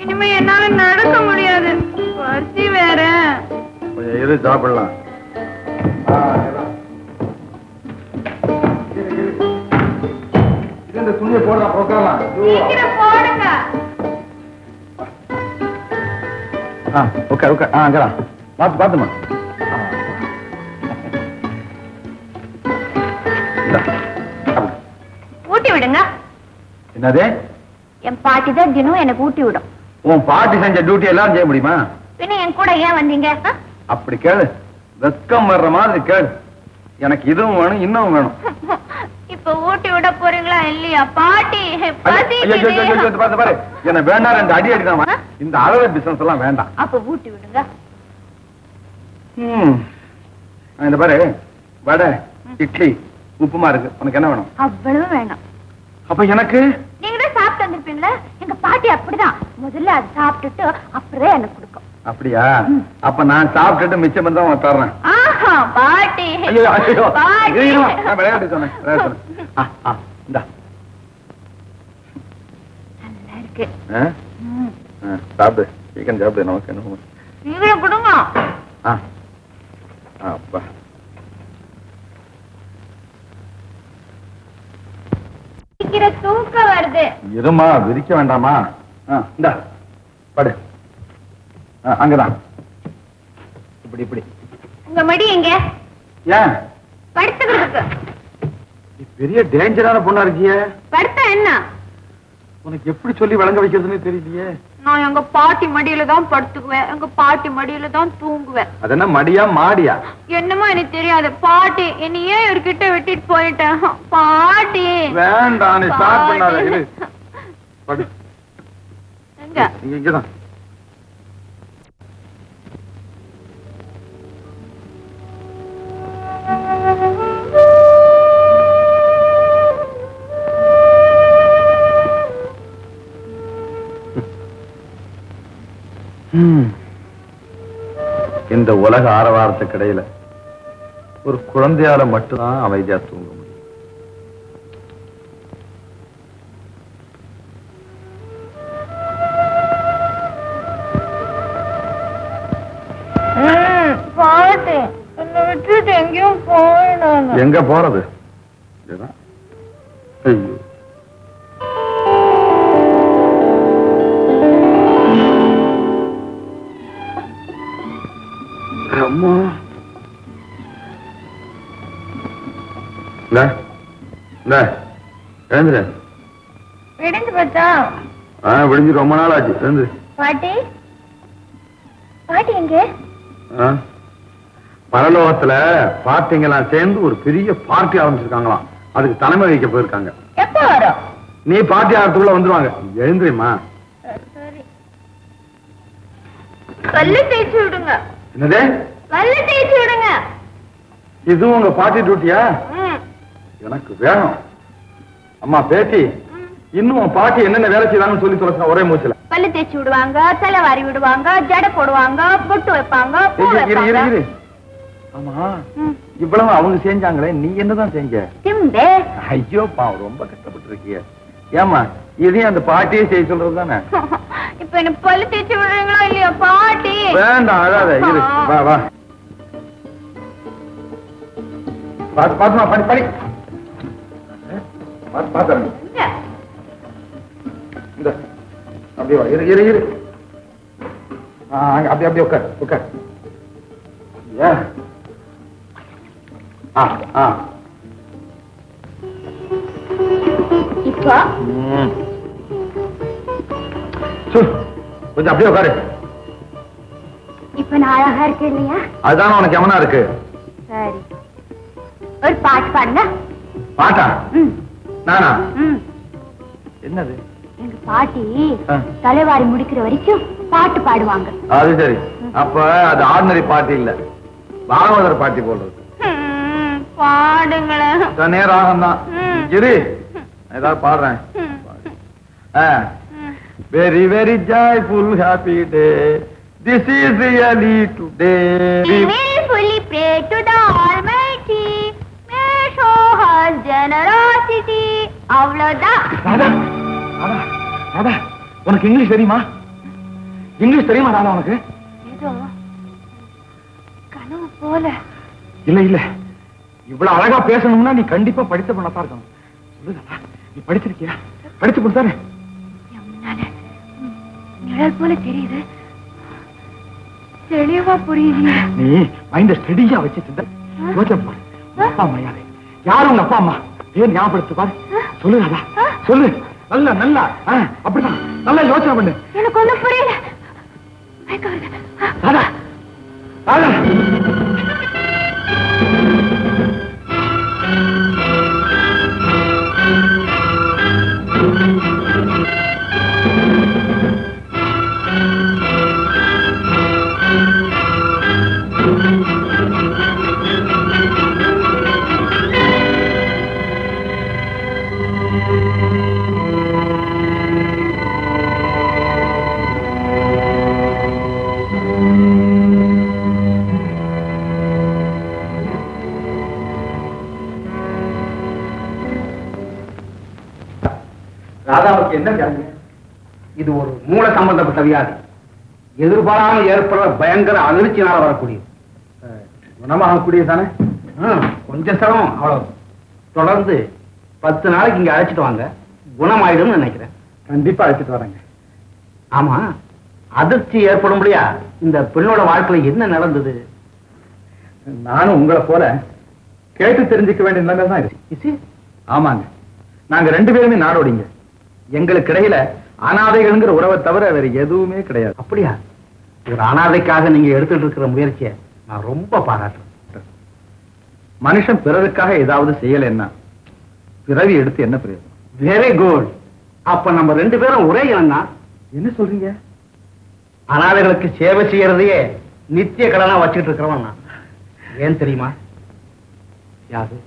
இனிமே என்னால நடக்க முடியாது, பசி வேற. கொஞ்சம் எது சாப்பிடலாம். இந்த துணியை போடலாம், உட்காரலாம். போடுங்க. Okay okay. அங்கடா பார்த்து பார்த்துமா. ஊட்டி விடுங்க. என்னது? என் பாட்டி தான் தினம் எனக்கு ஊட்டி விடும். உன் பாட்டி செஞ்ச டியூட்டி எல்லாரும் செய்ய முடியுமா? பின்ன என் கூட ஏன் வந்தீங்க? அப்படி கேளு, வெக்கம் வர்ற மாதிரி கேளு. எனக்கு இதுவும் வேணும், இன்னும் வேணும். இப்ப ஊட்டி விட போறீங்களா இல்லையா? பாட்டி பாரு, என்ன வேண்டாம், ரெண்டு அடி அடிக்கலாம். இந்த அளவு பிசினஸ் எல்லாம் வேண்டாம். அப்ப ஊட்டி விடுங்க. இந்த பாரு, வடை, இட்லி, உப்புமா இருக்கு. உனக்கு என்ன வேணும்? அவ்வளவு வேணும். அப்ப எனக்கு நீங்க சாப்பிட்டு வந்திருப்பீங்களா? எங்க பாட்டி அப்படிதான், முதல்ல அது சாப்பிட்டுட்டு அப்புறம் எனக்கு கொடுக்கும். அப்படியா? அப்ப நான் சாப்பிட்டுட்டு மிச்சம் தான் உனக்கு தர்றேன். பாட்டி விளையாட்டு சொன்னேன். இந்தா நல்லா இருக்கு. சாப்பிடு, சிக்கன் சாப்பிடு. நமக்கு என்ன நீங்களும் கொடுங்க. அப்பா தூக்கம் வருது. இருமா, விரிக்க வேண்டாமா? இந்தா படு. அங்கதான். இப்படி இப்படி. உங்க மடி எங்க? ஏன் படுத்துக்கிறதுக்கு? பெரிய டேஞ்சரான பொண்ணா இருக்கியே. படுத்தா என்ன? உனக்கு எப்படி சொல்லி வழங்க வைக்கிறதுன்னு தெரியலையே. நான் எங்க பாட்டி மடியில தான் படுத்துக்குவேன், எங்க பாட்டி மடியில தான் தூங்குவேன். அது என்ன மடியா மாடியா? என்னமோ எனக்கு தெரியாது. பாட்டி என்ன ஏன் இவர்கிட்ட விட்டுட்டு போயிட்டேன். பாட்டி வேண்டாம், நீ ஸ்டார்ட் பண்ணாத. இரு படு. எங்க? இங்கதான். இந்த உலக ஆரவாரத்துக்கு இடையில ஒரு குழந்தையால மட்டும்தான் அமைதியா தூங்க முடியும். பாட்டி என்ன விட்டுட்டு எங்கேயும் போயிடாங்க. எங்க போறது? ஐயோ, அம்மா. எழுந்துரு. விடிஞ்சு போச்சா? விடிஞ்சு ரொம்ப நாள் ஆச்சு. எழுந்து. பாட்டி பாட்டி எங்க? பரலோகத்துல பார்ட்டிங்கெல்லாம் சேர்ந்து ஒரு பெரிய பார்ட்டி ஆரம்பிச்சிருக்காங்களாம். அதுக்கு தலைமை வைக்க போயிருக்காங்க. எப்ப வரும்? நீ பார்ட்டி ஆகிறதுக்குள்ள வந்துருவாங்க. எழுந்துருமா. சரி. பல்லு தேய்ச்சி விடுங்க. என்னது? பல்லு தேய்ச்சி விடுங்க. இதுவும் உங்க பார்ட்டி டியூட்டியா? எனக்கு வேணும். அம்மா பேட்டி, இன்னும் பாட்டி என்னென்ன வேலை செய்வாங்கன்னு சொல்லி சொல்ல ஒரே மூச்சுல. பல்லு தேய்ச்சி விடுவாங்க, தலைவாரி விடுவாங்க, ஜடை போடுவாங்க, பொட்டு வைப்பாங்க, பூ வைப்பாங்க. ஆமா, இவ்வளவு அவங்க செஞ்சாங்களே, நீ என்னதான் செஞ்ச? திம்பே. ஐயோ பாவம், ரொம்ப கஷ்டப்பட்டு இருக்கிய. ஏமா இதையும் அந்த பாட்டியே செய்ய சொல்றது தானே? இப்ப என்ன பல்லு தேய்ச்சி விடுறீங்களா இல்லையா பாட்டி? வேண்டாம், அழாத. இரு, வா வா. பாத்து பாத்துமா, படி படி. பாத்து இந்த அப்படியே வா. இரு இரு இரு. அப்படி அப்படியே உட்கார் உட்கார். இப்போ கொஞ்சம் அப்படியே உட்காரு. இப்ப நான் அழகா இருக்கேன் இல்லையா? அதுதான் உனக்கு எவனா இருக்கு. சரி, ஒரு பாட்டு பாடுங்க. பாட்டா? நானா? என்னது? எங்க பாட்டி தலைவாரி முடிக்கிற வரைக்கும் பாட்டு பாடுவாங்க. அது சரி. அப்ப அது ஆர்டினரி பாட்டி இல்ல, பாகவதர் பாட்டி போடுறது. பாடுங்களேன். நேரம் தான் இரு, ஏதாவது பாடுறேன். Very very joyful happy day, this is really today. We will fully pray to the Almighty, may show us generosity. அவ்வளவுதான். ராதா, ராதா, ராதா, உனக்கு இங்கிலீஷ் தெரியுமா? இங்கிலீஷ் தெரியுமா ராதா உனக்கு? ஏதோ கனவு போல. இல்ல இல்ல, இவ்வளவு அழகா பேசணும்னா நீ கண்டிப்பா படித்த பண்ணத்தான் இருக்கணும். சொல்லுதா, நீ படிச்சிருக்கியா? படிச்சு கொடுத்தாரு. நிழல் போல தெரியுது, தெளிவா புரியுது. நீ மைண்ட ஸ்டெடியா வச்சுட்டு யோசனை பாரு. அப்பா அம்மா யாரு? யாரு உங்க அப்பா அம்மா? ஏன் ஞாபகப்படுத்து பாரு. சொல்லுதா, சொல்லு. நல்லா நல்லா அப்படிதான் நல்லா யோசனை பண்ணு. எனக்கு ஒண்ணும் புரியல. ராதா, ராதா. ராதாவுக்கு என்ன வியாதி? இது ஒரு மூல சம்பந்தப்பட்ட வியாதி. எதிர்பாராமல் ஏற்படுற பயங்கர அதிர்ச்சினால வரக்கூடியது. குணமாகக்கூடிய தானே? கொஞ்சம் சிரமம், அவ்வளவு. தொடர்ந்து 10 நாளைக்கு இங்க அழைச்சிட்டு வாங்க, குணமாயிடும் நினைக்கிறேன். கண்டிப்பா அழைச்சிட்டு வரேங்க. ஆமா, அதிர்ச்சி ஏற்படும்படியா இந்த பெண்ணோட வாழ்க்கையில என்ன நடந்தது? நானும் உங்களை போல கேட்டு தெரிஞ்சுக்க வேண்டிய நிலைமை தான் இருக்கு. ஆமாங்க, நாங்க 2 பேருமே நாடோடிங்க. எங்களுக்கு இடையில அனாதைகள்ங்கிற உறவை தவிர வேற எதுவுமே கிடையாது. அப்படியா? ஒரு அனாதைக்காக நீங்க எடுத்துட்டு இருக்கிற முயற்சியை நான் ரொம்ப பாராட்டுறேன். மனுஷன் பிறருக்காக ஏதாவது செய்யலைன்னா பிறவி எடுத்து என்ன பிரயோஜனம்? Very good. அப்ப நம்ம 2 பேரும் ஒரே இனம் தான். என்ன சொல்றீங்க? அனாதைகளுக்கு சேவை செய்யறதையே நித்திய கடனா வச்சுட்டு இருக்கிறவன் நான். ஏன் தெரியுமா? யாது,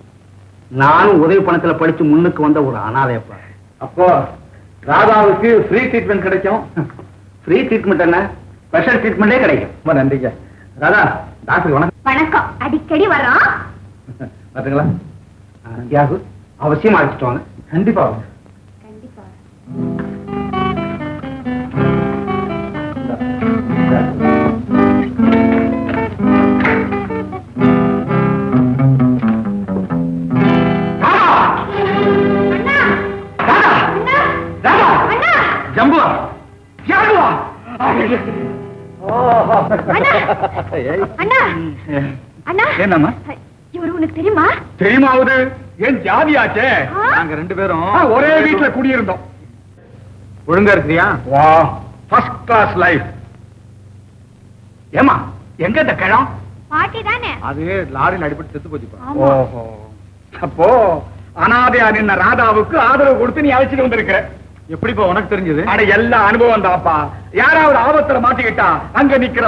நானும் உதவி பணத்துல படிச்சு முன்னுக்கு வந்த ஒரு அனாதையப்பா. அப்போ ராதாவுக்கு ஃப்ரீ ட்ரீட்மெண்ட் கிடைக்கும். ஃப்ரீ ட்ரீட்மெண்ட் என்ன, ஸ்பெஷல் ட்ரீட்மெண்டே கிடைக்கும். ரொம்ப நன்றிங்க. ராதா, டாக்டர் வணக்கம். வணக்கம். அடிக்கடி வரோம். பாத்தீங்களா? யாகு, அவசியம் அழைச்சிட்டு வாங்க. கண்டிப்பா. கண்டிப்பா. ஜம்பு அண்ணா, அண்ணா, என்னம்மா? இவரு உனக்கு தெரியுமா? தெரியுமாவது? ஏன் ஜாதியாச்சே. நாங்க 2 பேரும் ஒரே வீட்டுல குடியிருந்தோம். ஒழுங்கா இருக்கிறியா? வா, ஃபர்ஸ்ட் கிளாஸ் லைஃப். ஏமா, எங்க இந்த கிழம்? பாட்டி தானே? அது லாரியில் அடிபட்டு செத்து போச்சுப்பா. ஆமா. ஓஹோ, அப்போ அனாதையா நின்ன ராதாவுக்கு ஆதரவு கொடுத்து நீ அழைச்சிட்டு வந்திருக்க. எப்படிப்பா உனக்கு தெரிஞ்சது? அட, எல்லா அனுபவம் தான்ப்பா. யாராவது ஆபத்துல மாட்டிக்கிட்டா அங்க நிக்கிற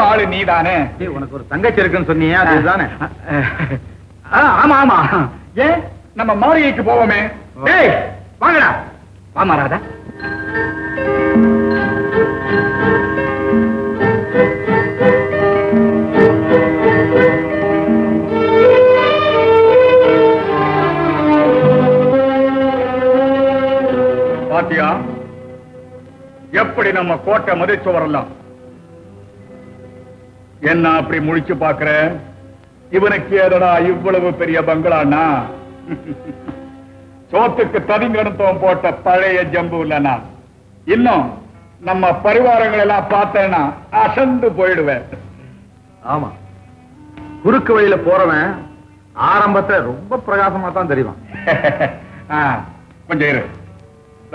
ஆளு நீதானே. உனக்கு ஒரு தங்கச்சி இருக்குன்னு சொன்னீங்க, அதுதானே? ஆமா ஆமா. ஏன் நம்ம மாளிகைக்கு போவோமே. டேய் வாங்கடா. வாமா ராதா. பாத்தியா எப்படி நம்ம கோட்டை மதிச்சு வரலாம்? என்ன அப்படி முழிச்சு பாக்குற? இவனுக்கு ஏதடா இவ்வளவு பெரிய பங்களானா? சோத்துக்கு தனிங்கடுத்தம் போட்ட பழைய ஜம்பு இல்லனா? இன்னும் நம்ம பரிவாரங்கள் எல்லாம் பார்த்தேன்னா அசந்து போயிடுவேன். ஆமா, குறுக்கு வழியில போறவன் ஆரம்பத்தை ரொம்ப பிரகாசமா தான் தெரியும். கொஞ்சம் இரு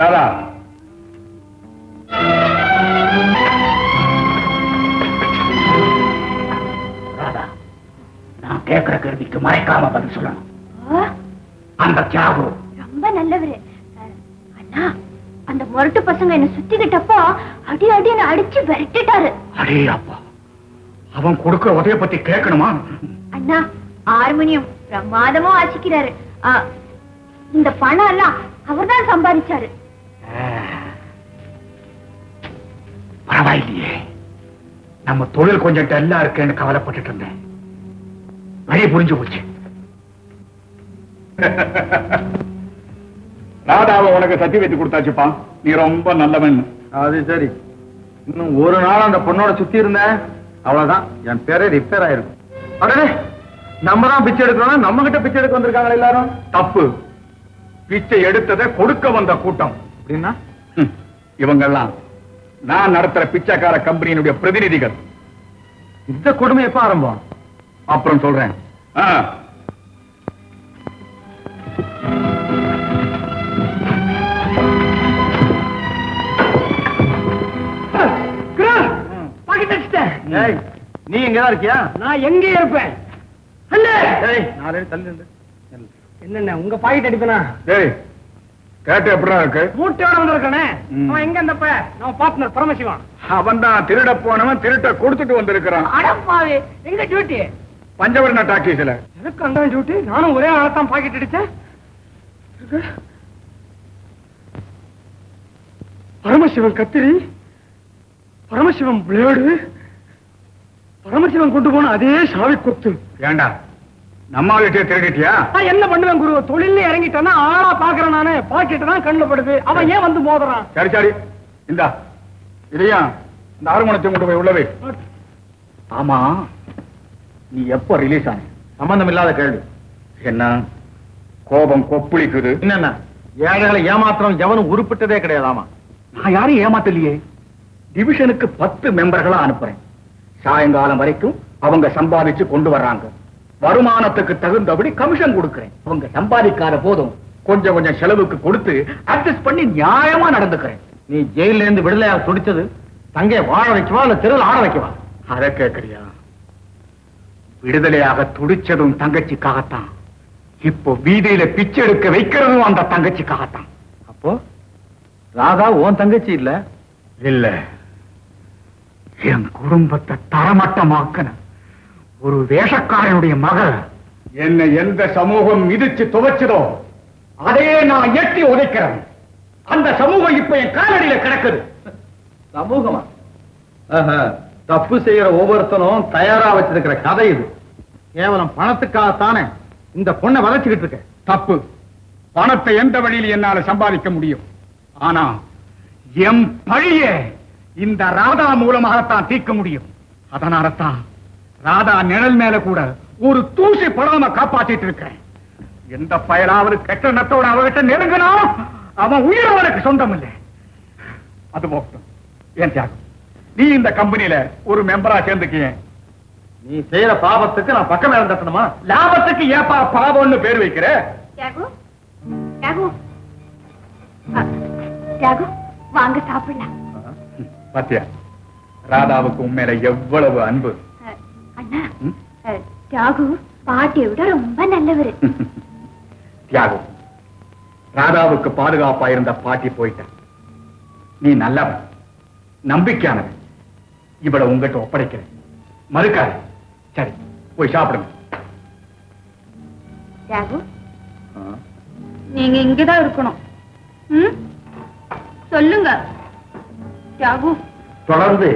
ராதா. ராதா, நான் கேட்கிற கேள்விக்கு மறைக்காம பதில் சொல்லணும். அந்த தியாகு ரொம்ப நல்லவரு. அண்ணா, அந்த முரட்டு பசங்க என்ன சுத்திக்கிட்டப்போ அடி அடின்னு அடிச்சு விரட்டிட்டாரு. அடே அப்பா, அவன் கொடுக்கிற உதவியை பத்தி கேட்கணுமா? அண்ணா, ஹார்மோனியம் பிரமாதமா ஆச்சிக்கிறாரு. இந்த பணம் எல்லாம் அவர்தான் சம்பாதிச்சாரு. பரவாயில்லையே, நம்ம தொழில் கொஞ்சம் டல்லா இருக்கேன்னு கவலைப்பட்டுட்டு இருந்தேன். வழி புரிஞ்சு போச்சு. ராதாவை உனக்கு சத்தி வைத்து கொடுத்தாச்சுப்பா, நீ ரொம்ப நல்லவன். அது சரி, இன்னும் ஒரு நாள் அந்த பொண்ணோட சுத்தி இருந்தேன், அவ்வளவுதான் என் பேரே ரிப்பேர் ஆயிருக்கும். அடே, நம்ம தான் பிச்சை எடுக்கிறோம், நம்ம கிட்ட பிச்சை எடுக்க வந்திருக்காங்க எல்லாரும். தப்பு. பிச்சை எடுத்ததை கொடுக்க வந்த கூட்டம் அப்படின்னா இவங்கெல்லாம் நான் நடத்துற பிச்சைக்கார கம்பெனியினுடைய பிரதிநிதிகள். இந்த கொடுமை எப்ப ஆரம்பம்? அப்புறம் சொல்றேன். நீ எங்கதான் இருக்கியா? நான் எங்க இருப்பேன்? என்ன உங்க பாக்கெட் அடிப்பேனா? கேட்ட எப்படா இருக்கு? மூட்டையோட வந்திருக்கானே, அவன் எங்க அந்த நம்ம பார்ட்னர் பரமசிவன். அவன் தான் திருட போனவன், திருட்ட கொடுத்துட்டு வந்திருக்கிறான். அடப்பாவே, எங்க டியூட்டி? பஞ்சவர்ண டாக்கீஸ்ல. எனக்கு அங்க டியூட்டி. நானும் ஒரே ஆளத்தான் பாக்கெட் அடிச்சேன். பரமசிவன் கத்திரி, பரமசிவன் பிளேடு, பரமசிவன் கொண்டு போன அதே சாவி கொத்து. ஏண்டா நம்ம வீட்டை திருடிட்டியா? என்ன பண்ணுவேன் குரு, தொழில இறங்கிட்டேன்னா ஆளா பாக்குறேன் நானு. பாக்கெட் தான் கண்ணுல படுது, அவன் ஏன் வந்து மோதுறான்? சரி சரி, இந்தா இதையா இந்த ஆறுமணத்தை கொண்டு போய் உள்ளவே. ஆமா, நீ எப்ப ரிலீஸ் ஆன? சம்பந்தம் இல்லாத கேள்வி. என்ன கோபம் கொப்புளிக்குது? என்னென்ன ஏழைகளை ஏமாத்திரம் எவனும் உருப்பிட்டதே கிடையாதாமா. நான் யாரையும் ஏமாத்தலையே. டிவிஷனுக்கு 10 மெம்பர்களா அனுப்புறேன். சாயங்காலம் வரைக்கும் அவங்க சம்பாதிச்சு கொண்டு வர்றாங்க. வருமானத்துக்கு தகுந்தபடி கமிஷன் கொடுக்கிறேன். அவங்க சம்பாதிக்காத போதும் கொஞ்சம் கொஞ்சம் செலவுக்கு கொடுத்து அட்ஜஸ்ட் பண்ணி நியாயமா நடந்துக்கிறேன். நீ ஜெயில இருந்து விடுதலையாக துடிச்சது தங்கைய வாழ வைக்கவா இல்ல தெருவில் ஆட வைக்கவா? அத கேட்கறியா? விடுதலையாக துடிச்சதும் தங்கச்சிக்காகத்தான். இப்போ வீதியில பிச்சை எடுக்க வைக்கிறதும் அந்த தங்கச்சிக்காகத்தான். அப்போ ராதா உன் தங்கச்சி இல்ல? இல்ல, என் குடும்பத்தை தரமட்டமாக்கின ஒரு வேஷக்காரனுடைய மகள். என்னை எந்த சமூகம் மிதிச்சு துவைச்சதோ அதையே நான் எட்டி உதைக்கிறேன். அந்த சமூகம் இப்ப என் காலடியில கிடக்குது. சமூகமா? தப்பு செய்யற ஒவ்வொருத்தனும் தயாரா வச்சிருக்கிற கதை இது. கேவலம் பணத்துக்காகத்தானே இந்த பொண்ணை வளர்ச்சிக்கிட்டு இருக்க. தப்பு. பணத்தை எந்த வழியில் என்னால சம்பாதிக்க முடியும். ஆனா என் பழிய இந்த ராதா மூலமாகத்தான் தீர்க்க முடியும். அதனாலதான் ராதா நிழல் மேல கூட ஒரு தூசி படாம காப்பாத்திட்டு இருக்கேன். எந்த பயலாவது கெட்ட நத்தோட அவகிட்ட நெருங்கினா அவன் உயிர் அவனுக்கு சொந்தம் இல்லை. அது போகட்டும். ஏன் தியாகம், நீ இந்த கம்பெனியில ஒரு மெம்பரா சேர்ந்துக்கிய. நீ செய்யற பாவத்துக்கு நான் பக்கம் இறந்தட்டணுமா? லாபத்துக்கு ஏப்பா பாவம்னு பேர் வைக்கிற? தியாகு, தியாகு, தியாகு, வாங்க சாப்பிடலாம். பாத்தியா, ராதாவுக்கு உண்மையில எவ்வளவு அன்பு. அண்ணா, தியாகு பாட்டியை விட ரொம்ப நல்லவரு. தியாகு, ராதாவுக்கு பாதுகாப்பா இருந்த பாட்டி போயிட்ட. நீ நல்லவன், நம்பிக்கையானவன். இவளை உங்ககிட்ட ஒப்படைக்கிறேன், மறுக்காத. சரி, போய் சாப்பிடுங்க. தியாகு, நீங்க இங்கதான் இருக்கணும். சொல்லுங்க தியாகு. தொடர்ந்து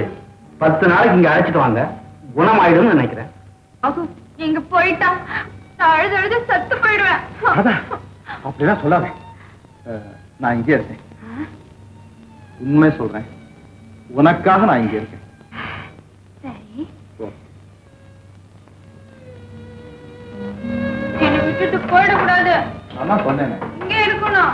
10 நாளைக்கு இங்க அழைச்சிட்டு வாங்க, குணமாயிடும் நினைக்கிறேன். நீங்க போயிட்டா அழுது அழுது சத்து போயிடுவேன். அப்படிதான் சொல்லாத. நான் இங்கே இருக்கேன், உண்மை சொல்றேன். உனக்காக நான் இங்கே இருக்கேன். சரி, என்னை விட்டுட்டு போயிடக்கூடாது. நான் சொன்னேன் இங்கே இருக்கணும்.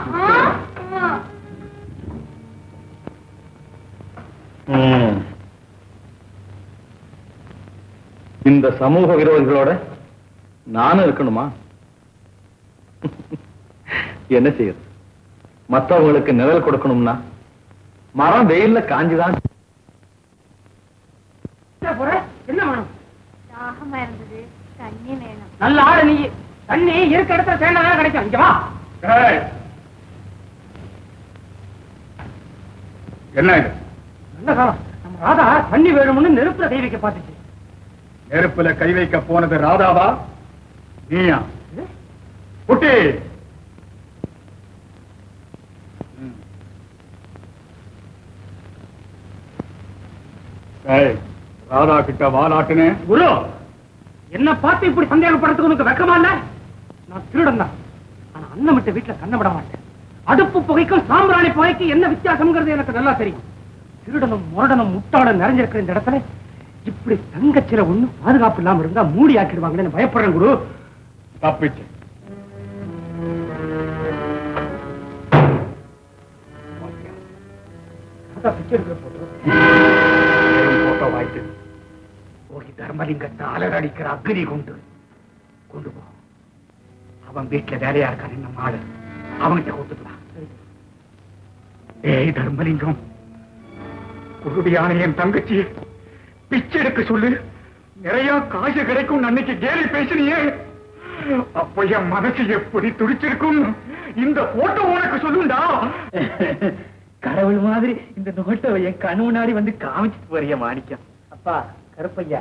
இந்த சமூக விரோதிகளோட நானும் இருக்கணுமா? என்ன செய்யுது? மற்றவங்களுக்கு நிழல் கொடுக்கணும்னா மரம் வெயில்ல காஞ்சுதான். என்ன வேணும்? தாகமா இருந்தது, தண்ணி வேணும். நல்ல ஆடு நீ. தண்ணி இருக்க இடத்துல சேர்ந்தாதான் கிடைக்கும். இங்க வா. என்ன இது? நல்ல காலம். நம்ம ராதா தண்ணி வேணும்னு நெருப்புல கை வைக்க பார்த்துச்சு. நெருப்புல கை வைக்க போனது ராதாவா நீயா? குட்டி ராதா கிட்ட வாலாட்டுனே. குரு, என்ன பார்த்து இப்படி சந்தேகப்படுறதுக்கு உனக்கு வெக்கமா இல்ல? நான் திருடன் தான். ஆனா அண்ணன் விட்ட வீட்டுல கண்ண விட மாட்டேன். அடுப்பு புகைக்கும் சாம்பிராணி புகைக்கு என்ன வித்தியாசம்ங்கிறது எனக்கு நல்லா தெரியும். திருடனும் முரடனும் முட்டாளம் நிறைஞ்சிருக்கிற இந்த இடத்துல இப்படி தங்கச்சில ஒண்ணு பாதுகாப்பு இல்லாம இருந்தா மூடி ஆக்கிடுவாங்கன்னு பயப்படுறேன் குரு. தப்பிச்சு போட்டோ வாய்ட்டு போய் தர்மலிங்கத்தை அலறடிக்கிற அக்னி கொண்டு போ. அவன் வீட்டுல வேலையா இருக்கான் என்ன மாடு, அவன்கிட்ட கொடுத்துக்கலாம். ஏய் தர்மலிங்கம், குருடியான என் தங்கச்சி பிச்சை எடுக்க சொல்லு, நிறைய காசு கிடைக்கும் அன்னைக்கு கேலி பேசினியே, அப்ப என் மனசு எப்படி துடிச்சிருக்கும். இந்த போட்டோ உனக்கு சொல்லுண்டா. கடவுள் மாதிரி இந்த நோட்டை என் கண் முன்னாடி வந்து காமிச்சிட்டு போறிய மாணிக்கம். அப்பா கருப்பையா,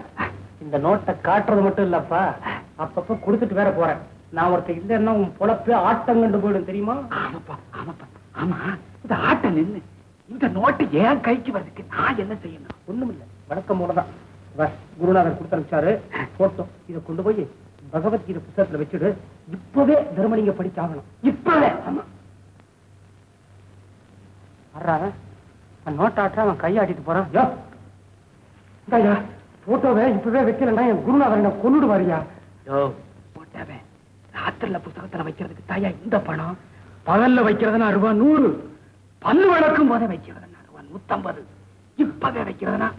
இந்த நோட்டை காட்டுறது மட்டும் இல்லப்பா, அப்பப்ப கொடுத்துட்டு வேற போறேன். நான் ஒருத்தர் இல்லைன்னா உன் பொழப்பு ஆட்டம் கண்டு போயிடும் தெரியுமா? ஆமாப்பா ஆமாப்பா ஆமா. இந்த ஆட்டம் நின்று இந்த நோட்டு ஏன் கைக்கு வர்றதுக்கு நான் என்ன செய்யணும்? ஒண்ணும் இல்ல, வழக்கம் போலதான். குருநாதர் கொடுத்து அனுப்பிச்சாரு போட்டோ, இதை கொண்டு போய் பகவத்கீதை புத்தகத்துல வச்சுடு. இப்பவே தர்மலிங்க படிச்சாகணும், இப்பவே. ஆமா நோட் ஆட்டா அவன் கையாட்டிட்டு போறான். யோ போட்டோவை இப்பவே வைக்கலன்னா என் குருநாதர் கொண்டுடு வாரியா. யோ போட்டாவே ராத்திரில புத்தகத்துல வைக்கிறதுக்கு தாயா இந்த பணம், பகல்ல வைக்கிறதுனா ரூபாய் 100, பல்லு விளக்கும் போதே வைக்கிறதுனா ரூபாய் 150, இப்பவே வைக்கிறதுனா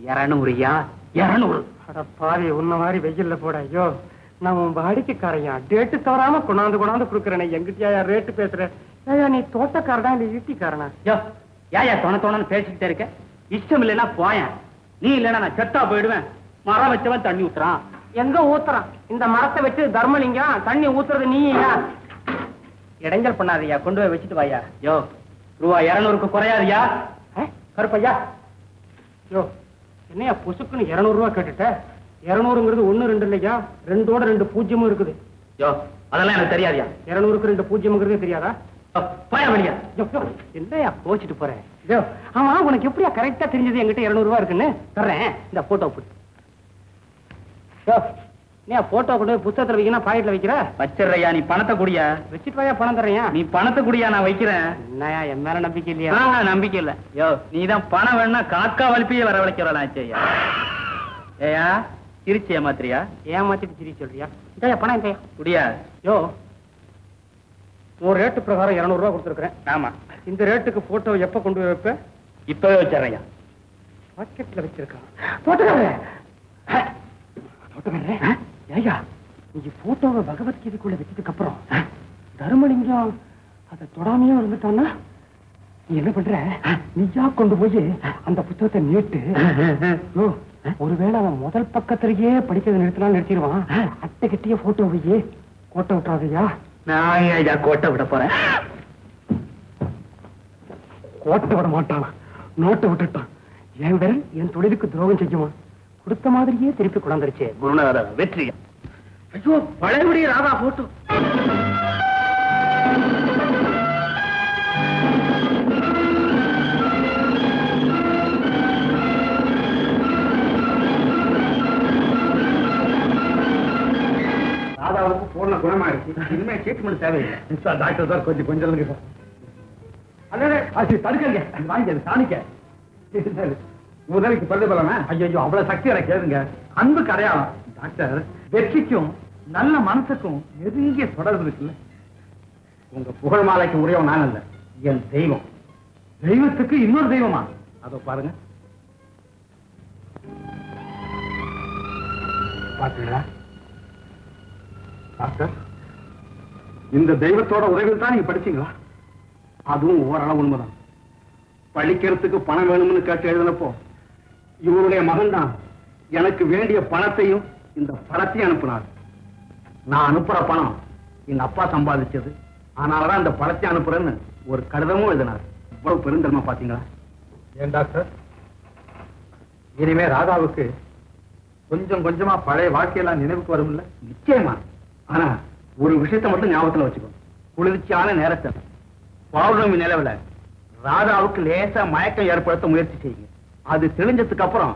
200. 200 பாவி உன்ன மாதிரி வெயில்ல போட. ஐயோ நான் உன் வாடிக்கைக்காரையா, டேட்டு தவறாம கொண்டாந்து கொடுக்குறேன். எங்கிட்டயா ரேட்டு பேசுற? ஐயா நீ தோட்டக்காரனா இல்ல ஈட்டிக்காரனா? ஏயா தோணன்னு பேசிக்கிட்டே இருக்க? இஷ்டம் இல்லைன்னா போயேன், நீ இல்லைன்னா நான் செத்தா போயிடுவேன். மரம் வச்சவன் தண்ணி ஊத்துறான். எங்க ஊத்துறான்? இந்த மரத்தை வச்சு தர்மலிங்கம் தண்ணி ஊத்துறது நீயா? இடைஞ்சல் பண்ணாதயா, கொண்டு போய் வச்சுட்டு வாயா. யோ ரூபாய் 200க்கு குறையாதியா கருப்பையா? யோ என்னையா பொசுக்குன்னு 200 ரூபாய் கேட்டுட்ட? 200ங்கிறது 1 2 இல்லையா, 2ஓட 2 பூஜ்ஜியமும் இருக்குது. யோ அதெல்லாம் எனக்கு தெரியாதியா. 200க்கு 2 பூஜ்ஜியம்ங்கிறதே தெரியாதா? போயா வெளியா. என்னையா கோச்சிட்டு போறேன்? ஆமா உனக்கு எப்படியா கரெக்டா தெரிஞ்சது என்கிட்ட 200 ரூபாய் இருக்குன்னு? தர்றேன், இந்த போட்டோ போட்டு. நீ போட்டோ கொண்டு போய் புத்தகத்துல வைக்கணும், பாக்கெட்ல வைக்கிற? வச்சிடுறையா, நீ பணத்தை குடியா. வச்சுட்டு வாயா, பணம் தர்றேன். நீ பணத்தை குடியா, நான் வைக்கிறேன். என்னையா என் மேல நம்பிக்கை இல்லையா? நம்பிக்கை இல்ல. யோ நீதான் பணம் வேணும்னா காக்கா வலிப்பையே வரவழைக்கிறா. ஏயா சிரிச்சு ஏமாத்திரியா? ஏமாத்திட்டு சிரிச்சு சொல்றியா? இதையா பணம் இதையா குடியா. யோ ஒரு ரேட்டு பிரகாரம் 200 ரூபாய் கொடுத்துருக்கேன். ஆமா, இந்த ரேட்டுக்கு போட்டோ எப்ப கொண்டு போய் வைப்ப? இப்பவே வச்சிடறேன். பாக்கெட்ல வச்சிருக்கான். ஐயா நீங்க போட்டோவை பகவத்கீதைக்குள்ள வச்சதுக்கு அப்புறம் தர்மலிங்கம் அதை தொடாமையே இருந்துட்டான்னா நீ என்ன பண்ற? நீயா கொண்டு போய் அந்த புத்தகத்தை நீட்டு. ஒருவேளை அவன் முதல் பக்கத்திலேயே படிக்கிறது நிறுத்தினாலும் நிறுத்திடுவான். அட்டை கட்டிய போட்டோ போய் கோட்டை விட்டுறாதையா. நான் ஐயா கோட்டை விட போறேன். கோட்டை விட மாட்டான், நோட்டை விட்டுட்டான். என் விரல் என் தொழிலுக்கு துரோகம் செய்யுமா? கொடுத்த மாதிரியே திருப்பி கொண்டாந்துருச்சு. குருநாதா வெற்றி. ஐயோ பழையபடி ராதா போட்டோ. ராதாவுக்கு பூர்ண குணமா இருக்கு. இனிமே ட்ரீட்மெண்ட் தேவையில்லை. டாக்டர் சார் கொஞ்சம் தடுக்கங்க, வாங்கி காணிக்க. முதலுக்கு பல்லு பலமா? ஐயோ அவ்வளவு சக்தி எனக்கு ஏதுங்க. அன்பு கரையாளம் டாக்டர். வெற்றிக்கும் நல்ல மனசுக்கும் நெருங்கிய தொடர்பு இருக்குல்ல. உங்க புகழ் மாலைக்கு உரியவன் நான் அல்ல, என் தெய்வம். தெய்வத்துக்கு இன்னொரு தெய்வமா? அதோ பாருங்க. பாத்தீங்களா டாக்டர், இந்த தெய்வத்தோட உதவியில் தான் நீங்க படிச்சீங்களா? அதுவும் ஓரளவு உண்மைதான். படிக்கிறதுக்கு பணம் வேணும்னு கேட்டு எழுதினப்போ இவருடைய மகன் தான் எனக்கு வேண்டிய பணத்தையும் இந்த பணத்தையும் அனுப்பினார். நான் அனுப்புற பணம் எங்க அப்பா சம்பாதிச்சது, அதனாலதான் இந்த பணத்தை அனுப்புறேன்னு ஒரு கடிதமும் எழுதினார். இவ்வளவு பெருந்தன்மை பாத்தீங்களா? ஏன் டாக்டர், இனிமே ராதாவுக்கு கொஞ்சம் கொஞ்சமா பழைய வாழ்க்கையெல்லாம் நினைவுக்கு வரும் இல்ல? நிச்சயமா. ஆனா ஒரு விஷயத்தை மட்டும் ஞாபகத்துல வச்சுக்கோ. குளிர்ச்சியான நேரத்தை பௌர்ணமி நிலவுல ராதாவுக்கு லேசா மயக்கம் ஏற்படுத்த முயற்சி செய்யுங்க. அது தெளிஞ்சதுக்கு அப்புறம்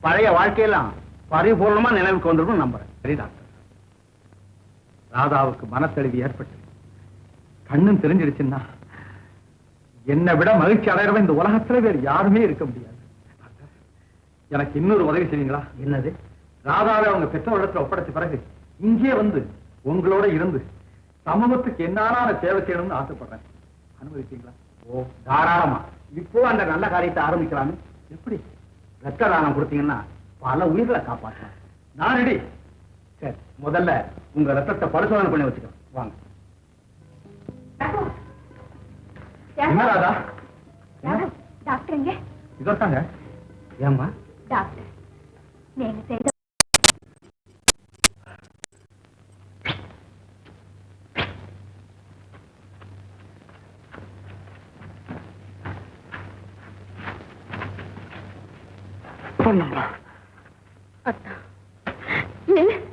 பழைய வாழ்க்கையெல்லாம் பரிபூர்ணமா நினைவுக்கு வந்துடும் நம்புறேன். சரி டாக்டர். ராதாவுக்கு மனத்தெளிவு ஏற்பட்டு கண்ணும் தெரிஞ்சிருச்சுன்னா என்னை விட மகிழ்ச்சி அடைகிறவன் இந்த உலகத்துல வேறு யாருமே இருக்க முடியாது. டாக்டர், எனக்கு இன்னொரு உதவி செய்வீங்களா? என்னது? ராதாவை அவங்க பெற்றோரிடத்துல ஒப்படைச்ச பிறகு இங்கே வந்து உங்களோட இருந்து சமூகத்துக்கு என்னால சேவை செய்யணும்னு ஆசைப்படுறேன். அனுமதிப்பீங்களா? ஓ, தாராளமா. இப்போ அந்த நல்ல காரியத்தை ஆரம்பிக்கலாமே. எப்படி? ரத்த தானம் கொடுத்தீங்கன்னா பல உயிர்களை காப்பாற்றலாம். நான் ரெடி. சரி, முதல்ல உங்க ரத்தத்தை பரிசோதனை பண்ணி வச்சுக்கிறேன். வாங்க. என்ன ராதா? டாக்டர் எங்க? இதற்காங்க ஏம்மா? டாக்டர், நீங்க செய்த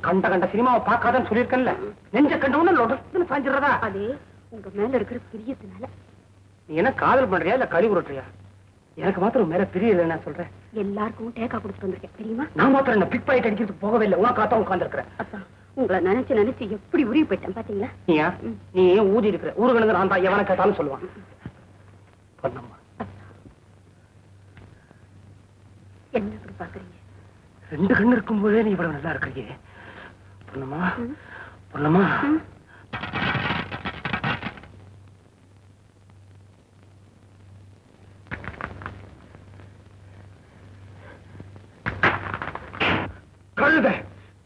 கண்ட கண்ட சினிமாவை பார்க்காதன்னு சொல்லியிருக்கேன்ல, நெஞ்ச கண்டவன லொடன்னு சாஞ்சிடுறதா? அதே உங்க மேல இருக்கிற பிரியத்தினால. நீ என்ன காதல் பண்றியா இல்ல கறி உருட்டுறியா? எனக்கு மாத்திரம் மேல பிரிய இல்லை. நான் சொல்றேன், எல்லாருக்கும் டேக்கா கொடுத்துட்டு வந்திருக்கேன் தெரியுமா? நான் மாத்திரம் என்ன பிக் பாயிண்ட் அடிக்கிறதுக்கு போகவே இல்லை. உனக்கு காத்தா உட்கார்ந்து இருக்கிறேன். அப்பா, உங்களை நினைச்சு நினைச்சு எப்படி உருவி போயிட்டேன் பாத்தீங்களா? நீ ஏன் ஊதி இருக்கிற? ஊருகலந்து நான் தான் எவனை கேட்டாலும் சொல்லுவான். பொன்னம்மா, என்ன இப்படி பாக்குறீங்க? ரெண்டு கண்ணு இருக்கும் போதே நீ இவ்வளவு நல்லா இருக்கிறீங்க. பொன்னம்மா, பொன்னம்மா, கழுத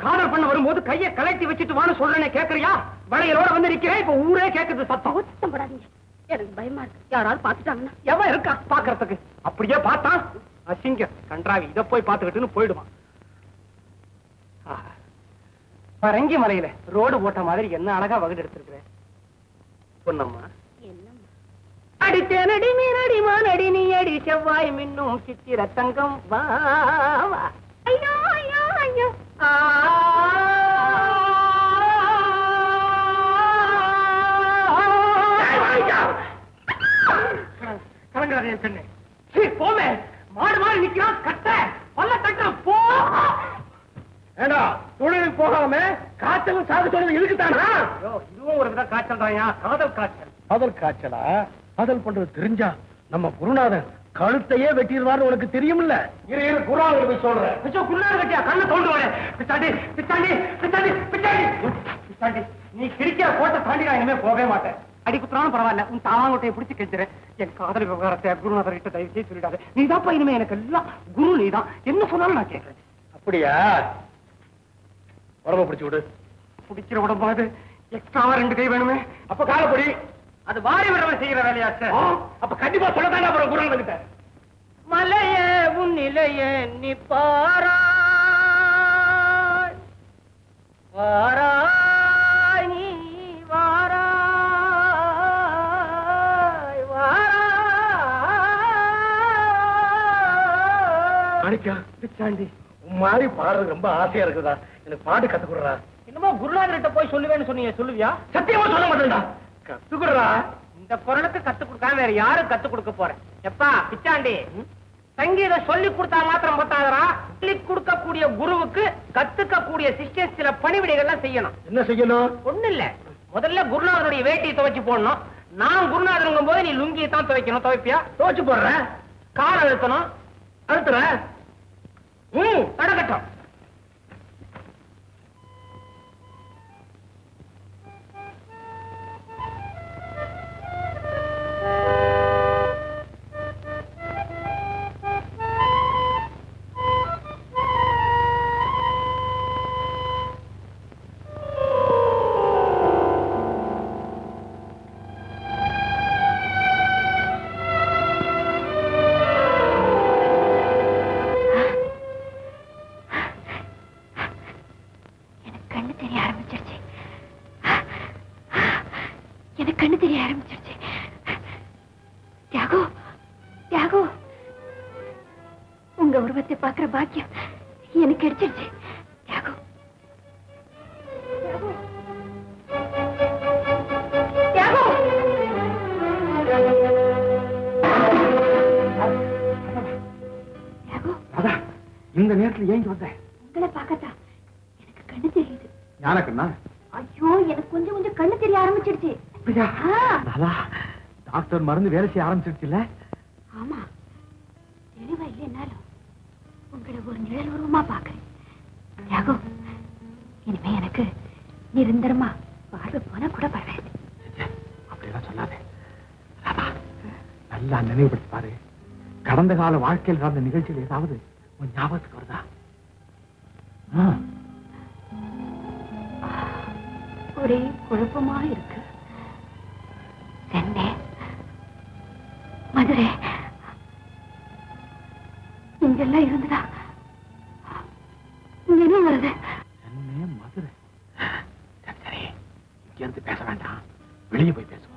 காதல் பண்ண வரும்போது கையை கலட்டி வச்சுட்டு வான்னு சொல்றேனே, கேக்குறியா? வளையலோட வந்து நிக்கிறேன். இப்ப ஊரே கேக்குது சத்தம். சத்தம் போடாதீங்க, எனக்கு பயமா இருக்கு. யாராவது பாத்துட்டாங்கன்னா? எவன் இருக்கா பாக்குறதுக்கு? அப்படியே பார்த்தா அசிங்க கன்றாவி இத போய் பாத்துக்கிட்டுன்னு போயிடுவான். பரங்கி மலையில ரோடு போட்ட மாதிரி என்ன அழகா வகுடு எடுத்திருக்கிறேன். பொன்னம்மா, என்னம்மா? அடித்தேனடி மீனடி மானடி நீ அடி செவ்வாய் மின்னும் சித்திர தங்கம் வா வா. ஐயோ ஐயோ ஐயோ! கலங்காத என் பெண்ணே. போமே, மாடு மாடு நிக்கிறான். கட்ட பல்ல கட்ட போ. ஏண்டா தொழிலுக்கு போகாம காய்ச்சலும் சாது தொழில் இருக்குதானா? இதுவும் ஒரு வித காய்ச்சல் தாயா. காதல் காய்ச்சல். காதல் காய்ச்சலா? காதல் பண்றது தெரிஞ்சா நம்ம குருநாதன் கழுத்தையே வெட்டிடுவாரு. உனக்கு தெரியும்ல? இரு குருநாதன் போய் சொல்றேன். குருநாதன் கட்டியா கண்ணை தோண்டுவாரு. பிச்சாண்டி பிச்சாண்டி பிச்சாண்டி பிச்சாண்டி பிச்சாண்டி, நீ கிரிக்கிற கோட்டை தாண்டி நான் இனிமே போகவே மாட்டேன். அடி குத்துறாலும் பரவாயில்ல, உன் தாவாங்கோட்டையை பிடிச்சு கெஞ்சுறேன். என் காதல் விவகாரத்தை குருநாதர் கிட்ட தயவு செய்து சொல்லிடாது. நீதாப்பா இனிமே எனக்கு எல்லாம் குரு. நீதான் என்ன சொன்னாலும் நான் கேட்கிறேன். அப்படியா? உடம்ப பிடிச்சு விடு. பிடிக்கிற உடம்பா அது? எக்ஸ்ட்ராவா 2 கை வேணுமே. அப்ப காலப்படி அது வாரி விடவன் செய்யற வேலையாச்சு. அப்ப கண்டிப்பா சொல்லத்தானே அப்புறம் குருநாதர் கிட்ட. மலைய உன் நிலைய நீ பாரா வாராய் நீ வாராய் வாராய். அடிக்கா பிச்சாண்டி, உன் மாதிரி பாடுறது ரொம்ப ஆசையா இருக்குதா? எனக்கு பாட்டு கத்து கொடுறா. என்னமோ குருநாதர்கிட்ட போய் சொல்லுவேன்னு சொன்னீங்க, சொல்லுவியா? சத்தியமா சொல்ல மாட்டேன்டா. கத்துக்குறா. இந்த குரலுக்கு கத்து கொடுக்காம வேற யாரும் கத்து கொடுக்க போறேன்? எப்பா பிச்சாண்டி, சங்கீதம் சொல்லி கொடுத்தா மாத்திரம் பத்தாதரா. சொல்லி கொடுக்கக்கூடிய குருவுக்கு கத்துக்க கூடிய சிஷ்யன் சில பணிவிடைகள்லாம் செய்யணும். என்ன செய்யணும்? ஒண்ணு இல்ல, முதல்ல குருநாதருடைய வேட்டியை துவைச்சு போடணும். நான் குருநாதருங்கும் போது நீ லுங்கியை தான் துவைக்கணும். துவைப்பியா? துவைச்சு போடுறேன். கால் அழுத்தணும். அழுத்துற தடக்கட்டும். கண்ணு தெரிய ஆரம்பிச்சிருச்சு. தியாகு, தியாகு, உங்க உருவத்தை பார்க்கிற பாக்கியம் எனக்கு கிடைச்சிருச்சு. தியாகு, தியாகு. இந்த நேரத்துல ஏன் வந்தேன்? உங்களை பார்க்கத்தான். எனக்கு கண்ணு தெரியுது. ஞானக்கண்ணா? ஐயோ, எனக்கு கொஞ்சம் கொஞ்சம் கண்ணு தெரிய ஆரம்பிச்சிருச்சு. அப்படியா? டாக்டர் மருந்து வேலை செய்ய ஆரம்பிச்சிருச்சு இல்ல? ஆமா, தெளிவா இல்லைன்னாலும் உங்களை ஒரு நிழல் உருவமா பாக்குறேன். தியாகம், இனிமே எனக்கு நிரந்தரமா பார்வை போனா கூட பரவாயில்லை. அப்படியெல்லாம் சொல்லாதே. நல்லா நினைவுபடுத்தி பாரு. கடந்த கால வாழ்க்கையில் நடந்த நிகழ்ச்சிகள் ஏதாவது உன் ஞாபகத்துக்கு வருதா? ஒரே குழப்பமா இருக்கு. சென்னை, மதுரை, இங்கெல்லாம் இருந்துடா இங்க என்ன வருது? சென்னை, மதுரை. சரி, இங்க இருந்து பேச வேண்டாம், வெளியே போய் பேசுவோம்.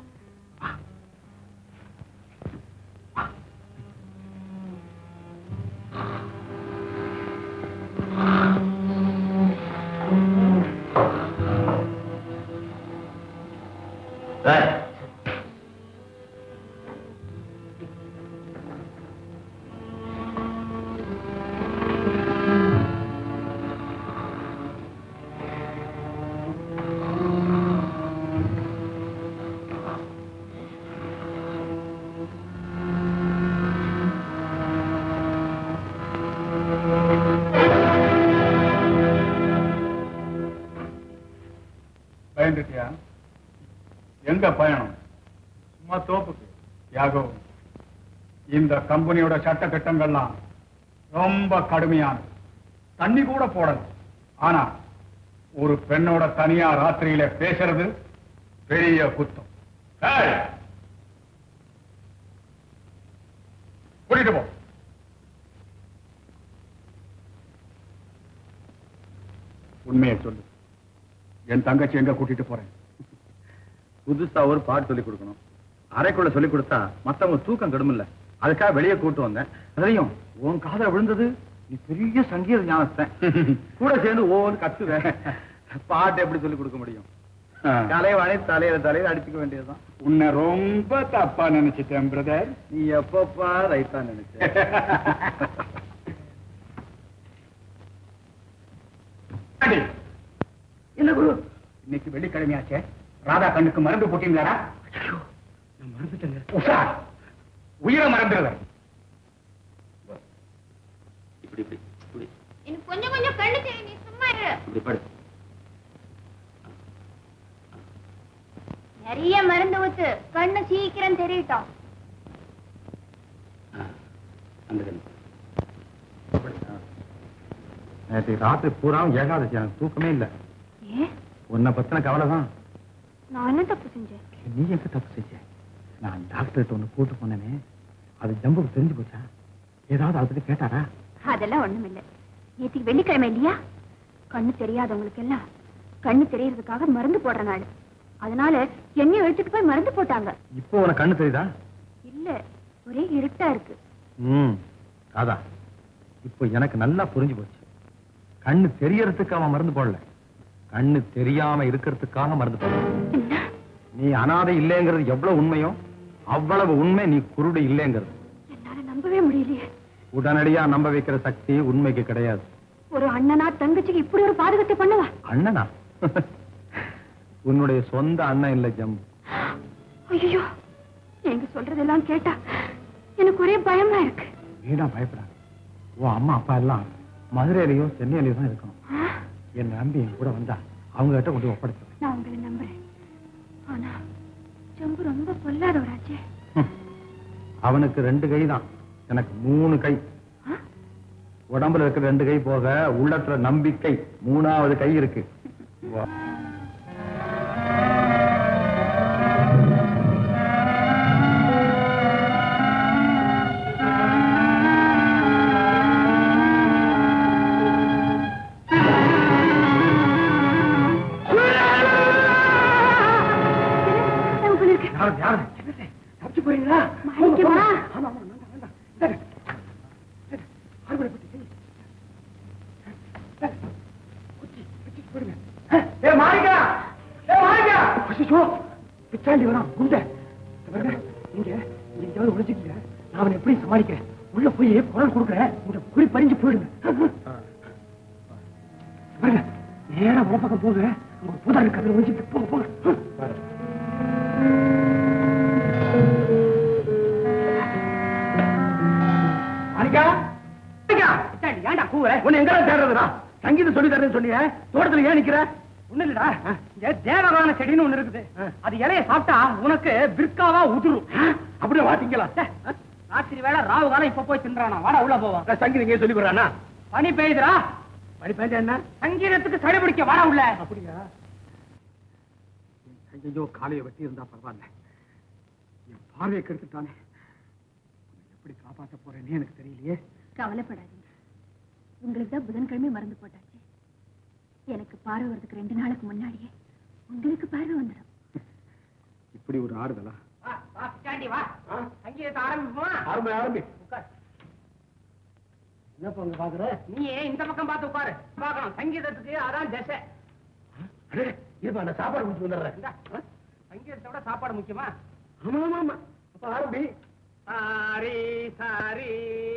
பயந்துட்டியா? எங்க பயணம்? சும்மா தோப்புக்கு. யாகம், இந்த கம்பெனியோட சட்ட திட்டங்கள்லாம் ரொம்ப கடுமையானது. தண்ணி கூட போடல. ஆனா ஒரு பெண்ணோட தனியா ராத்திரியில பேசுறது பெரிய குத்தம். கூட்டிட்டு போ. உண்மையை சொல்லு, என் தங்கச்சி எங்க கூட்டிட்டு போறேன்? புதுசா ஒரு பாட்டு சொல்லிக் கொடுக்கணும். அறைக்குள்ள சொல்லிக் கொடுத்தா மத்தவங்க தூக்கம் கெடுமில்ல, அதுக்காக வெளியே கூட்டு வந்தேன். அதையும் உன் காதல விழுந்தது, நீ பெரிய சங்கீத ஞானத்தேன். கூட சேர்ந்து ஓன்னு கத்துவேன். பாட்டு எப்படி சொல்லிக் கொடுக்க முடியும்? கலைவாணி தலையில அடிச்சுக்க வேண்டியதுதான். உன்னை ரொம்ப தப்பா நினைச்சிட்டேன் பிரதர். நீ எப்பப்பா ரைட்டா நினைச்ச? என்ன குரு, இன்னைக்கு வெள்ளிக்கிழமையாச்சே, ராதா கண்ணுக்கு மருந்து போட்டீங்களாடா? நான் மறந்துட்டேங்க. உஷார், உயிரை மறந்துடுற. இப்படி இப்படி இப்படி எனக்கு கொஞ்சம் கொஞ்சம் கண்ணு தெரியும், நீ சும்மா இரு. இப்படி படு. நிறைய மருந்து ஊத்து, கண்ணு சீக்கிரம் தெரியட்டும். அந்த கண்ணு. நேற்று ராத்திரி பூராவும் ஏகாதசி, எனக்கு தூக்கமே இல்லை. ஏன்? உன்னை பத்தின கவலைதான். நான் என்ன தப்பு செஞ்சேன்? நீ எங்க தப்பு செஞ்ச? நான் டாக்டர்கிட்ட ஒண்ணு கூட்டு போனேனே, அது ஜம்புக்கு தெரிஞ்சு போச்சா? ஏதாவது அதை பத்தி கேட்டாரா? அதெல்லாம் ஒண்ணுமில்லை. நேற்றுக்கு வெள்ளிக்கிழமை இல்லையா? கண்ணு தெரியாதவங்களுக்கு எல்லாம் கண்ணு தெரியறதுக்காக மருந்து போடுற நாள். அதனால என்னையும் எடுத்துட்டு போய் மருந்து போட்டாங்க. இப்போ உனக்கு கண்ணு தெரியுதா? இல்ல, ஒரே இருட்டா இருக்கு. அதான் இப்போ எனக்கு நல்லா புரிஞ்சு போச்சு. கண்ணு தெரியறதுக்கு அவன் மருந்து போடல, கண்ணு தெரியாம இருக்கிறதுக்காக மருந்து போடல. நீ அனாதை இல்லைங்கிறது எவ்வளவு உண்மையோ அவ்வளவு உண்மை நீ குருடு இல்லைங்கிறது. என்னால நம்பவே முடியலையே. உடனடியா நம்ப வைக்கிற சக்தி உண்மைக்கு கிடையாது. ஒரு அண்ணனா தங்கச்சிக்கு இப்படி ஒரு பாதகத்தை பண்ணுவா? அண்ணனா? உன்னுடைய சொந்த அண்ணன் இல்ல ஜம்பு. ஐயோ, நீங்க சொல்றதெல்லாம் கேட்டா எனக்கு ஒரே பயமா இருக்கு. வீணா பயப்படாது. உன் அம்மா அப்பா எல்லாம் மதுரையிலயோ சென்னையிலயோ தான் இருக்கணும். என் நம்பி என் கூட வந்தா அவங்க கிட்ட கொண்டு ஒப்படைச்சு. நான் உங்களை நம்புறேன். ஆனா ஜம்பு ரொம்ப பொல்லாதவராச்சே. அவனுக்கு 2 கை தான், எனக்கு 3 கை. உடம்புல இருக்கிற 2 கை போக உள்ளத்துல நம்பிக்கை 3வது கை இருக்கு. தப்பிச்சு போறீங்களா? பிச்சாண்டி வரான் குண்ட. நீங்க எங்கேயாவது ஒழிச்சுக்கீங்க, நான் அவனை எப்படி சமாளிக்கிறேன்? உள்ள போய் குரல் கொடுக்குறேன், உங்க குறி பறிஞ்சு போயிடுங்க. பாருங்க, நேரா உடப்பக்கம் போக உங்க புதாரி கதிர வச்சுட்டு போக போக. ஏன்டா கூற? உன்னை எங்க தேடுறதுடா? சங்கீதம் சொல்லி தரேன்னு சொன்னீங்க, தோட்டத்துல ஏன் நிக்கிற? ஒண்ணு இல்லடா, இங்க தேவகான செடின்னு ஒண்ணு இருக்குது. அது இலைய சாப்பிட்டா உனக்கு பிற்காவா உதிரும். அப்படியே வாத்திங்களா? ராத்திரி வேலை ராவு காலம் இப்ப போய் தின்றானா? வாடா உள்ள போவோம். சங்கீதம் இங்கே சொல்லி கொடுறானா? பனி பெய்யுதுடா. பனி பெய்ஞ்சா என்ன? சங்கீதத்துக்கு சளி பிடிக்க வாடா உள்ள. அப்படியா? ஐயோ, காலையை வெட்டி இருந்தா பரவாயில்ல, என் பார்வையை கெடுத்துட்டானே. எப்படி காப்பாற்ற போறேன்னு எனக்கு தெரியலையே. கவலைப்படாதீங்க, உங்களுக்கு தான் புதன்கிழமை மறந்து போட்டாச்சு. எனக்கு பார்வை வரதுக்கு 2 நாளுக்கு முன்னாடியே உங்களுக்கு பார்வை வந்துடும். இப்படி ஒரு ஆறுதலா? வா, சங்கீதத்தை ஆரம்பிப்போமா? ஆரம்பி. என்ன பங்க பாக்குற? நீ இந்த பக்கம் பார்த்து உட்காரு. பார்க்கணும், சங்கீதத்துக்கு அதான் திசை. இருப்பா, நான் சாப்பாடு குடிச்சு வந்துடுறேன். சங்கீதத்தை விட சாப்பாடு முக்கியமா? ஆமா ஆமா ஆமா. அப்ப ஆரம்பி. சாரி சாரி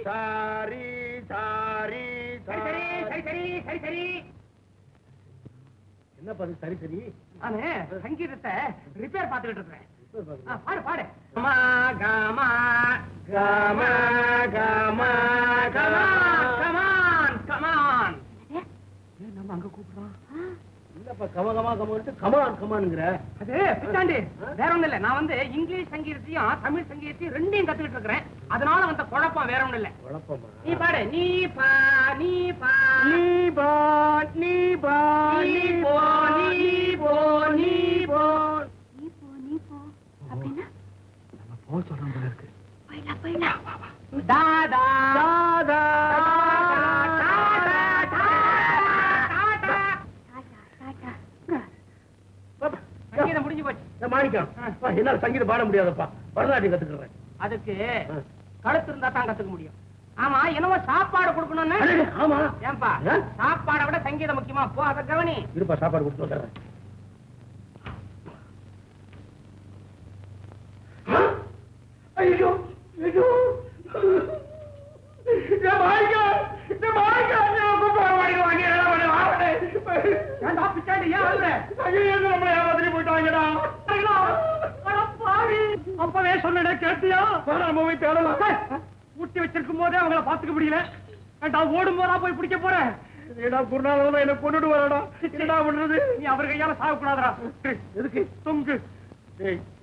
சாரி சாரி சரி சரி சரி சரி சரி. என்ன பாரு? சரி சரி. நானு சங்கீதத்தை ரிப்பேர் பார்த்துக்கிட்டு இருக்கிறேன். பாடு பாடு. கமா கமா கம கம கமான் கமான் கமான். நம்ம அங்க கூப்பிடுறோம். இல்லப்பா, கம கமா கமான்ட்டு கமான் கமான்ங்கற. அது பிச்சாண்டி வேற ஒண்ணும் இல்ல. நான் வந்து இங்கிலீஷ் சங்கீதத்தையும் தமிழ் சங்கீதத்தையும் ரெண்டையும் கத்துக்கிட்டு இருக்கிறேன். அதனால வந்த குழப்பம் வேற ஒண்ணும் இல்ல. குழப்பமா? நீ பாடு. நீ பா நீ பா நீ பா நீ பா நீ போ நீ போ நீ போ. நீ போ அப்படின்னா நம்ம போக சொல்றோம் போல இருக்கு. போயிடலாம். டா டா தாதா சங்கீதம் முடிஞ்சு போச்சு. மாணிக்கம், என்னால சங்கீதம் பாட முடியாதப்பா, பரதநாட்டியம் கத்துக்கிறேன். அதுக்கு கழுத்து இருந்தா தான் கத்துக்க முடியும். ஆமா, என்னவோ சாப்பாடு கொடுக்கணும்னு. ஆமா. ஏன்பா, சாப்பாடை விட சங்கீதம் முக்கியமா? போ, அதை கவனி. இருப்பா, சாப்பாடு கொடுத்து வந்துடுறேன். ஐயோ ஐயோ, அப்பவே சொன்ன கேட்டியா? ஊட்டி வச்சிருக்கும் போதே அவங்கள பாத்துக்க முடியல. ஓடும் போதா போய் பிடிக்க போறேன். குருநாதன் என்ன கொண்டுட்டு வரடா. என்னடா பண்றது? நீ அவர் கையால சாகக்கூடாதா? எதுக்கு? தொங்கு.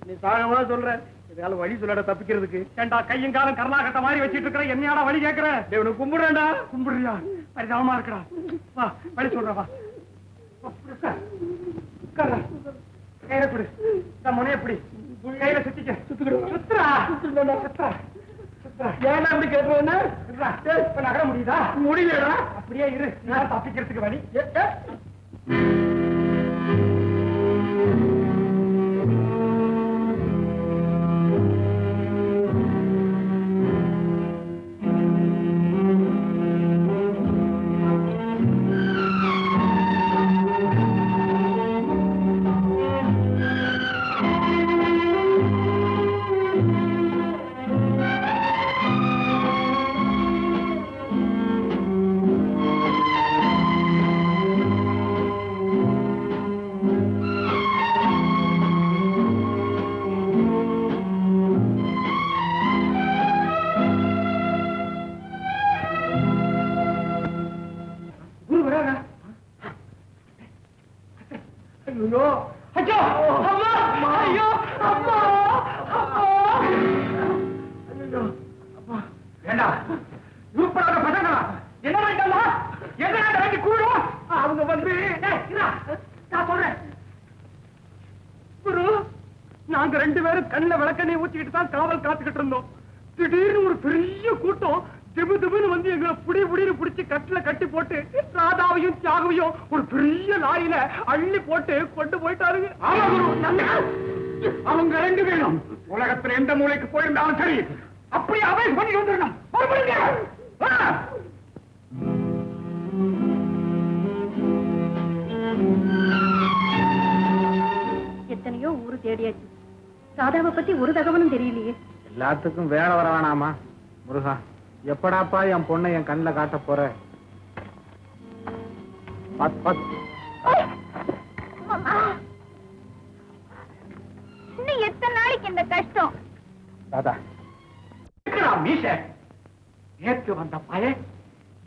நீ சாகவா சொல்ற? இதனால வழி சொல்லடா தப்பிக்கிறதுக்கு. ஏண்டா, கையும் காலம் கரலாகட்ட மாதிரி வச்சிட்டு இருக்கிற என்னையாடா வழி கேட்கிற? தேவனை கும்பிடுறேன்டா. கும்பிடுறியா? பரிதாபமா இருக்கடா. வா, வழி சொல்ற. வா, கையில கொடு. முனைய எப்படி கையில சுத்திக்க. சுத்துறா சுத்துறா. ஏன்னா அப்படி கேட்பேன்னா இப்ப நகர முடியுதா? முடியலடா. அப்படியே இரு, நான் தப்பிக்கிறதுக்கு வழி. அவங்க வந்து நான் சொல்றேன். குரு, நாங்க 2 பேரும் கண்ணுல விளக்கெண்ணெய் ஊத்திக்கிட்டு தான் காவல் காத்துக்கிட்டு இருந்தோம். திடீர்னு ஒரு பெரிய கூட்டம் திபு திபுன்னு வந்து எங்களை புடின்னு புடிச்சு கட்டில கட்டி போட்டு ராதாவையும் தியாகவையும் ஒரு பெரிய லாரியில அள்ளி போட்டு கொண்டு போயிட்டாருங்க. ஆமா குரு, அவங்க 2 பேரும் உலகத்துல எந்த மூலைக்கு போயிருந்தாலும் சரி, அப்படி அவை பண்ணி வந்துடணும். எத்தனையோ ஊரு தேடியாச்சு, ராதாவை பத்தி ஒரு தகவலும் தெரியலையே. எல்லாத்துக்கும் வேலை வர வேணாமா முருகா? எப்படாப்பா என் பொண்ணை என் கண்ணில் காட்ட போற? பாத்து பாத்து. இன்னும் எத்தனை நாளைக்கு இந்த கஷ்டம்? ராதா, மீச நேற்று வந்த பையன்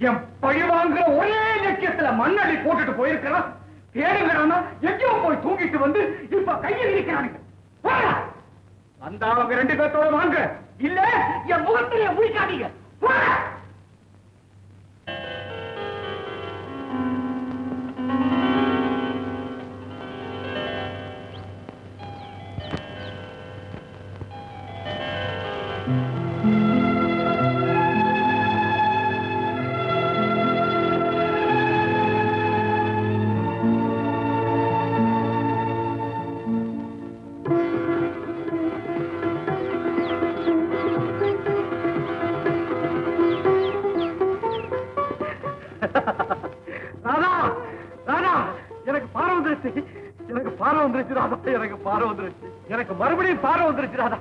என் பழிவாங்கிற ஒரே லட்சியத்துல மண்ணடி போட்டுட்டு போயிருக்கிறான். தேடுங்கிறானா எங்கேயோ போய் தூங்கிட்டு வந்து இப்ப கையில் இருக்கிறானுங்க. அந்த அவங்க 2 பேர்த்தோட வாங்க, இல்ல என் முகத்திலே முடிக்காதீங்க. ராதா, ராதா, எனக்கு பார்வை வந்துருச்சு, எனக்கு பார்வை வந்துருச்சு ராதா, எனக்கு பார்வை வந்துருச்சு, எனக்கு மறுபடியும் பார்வை வந்துருச்சு ராதா.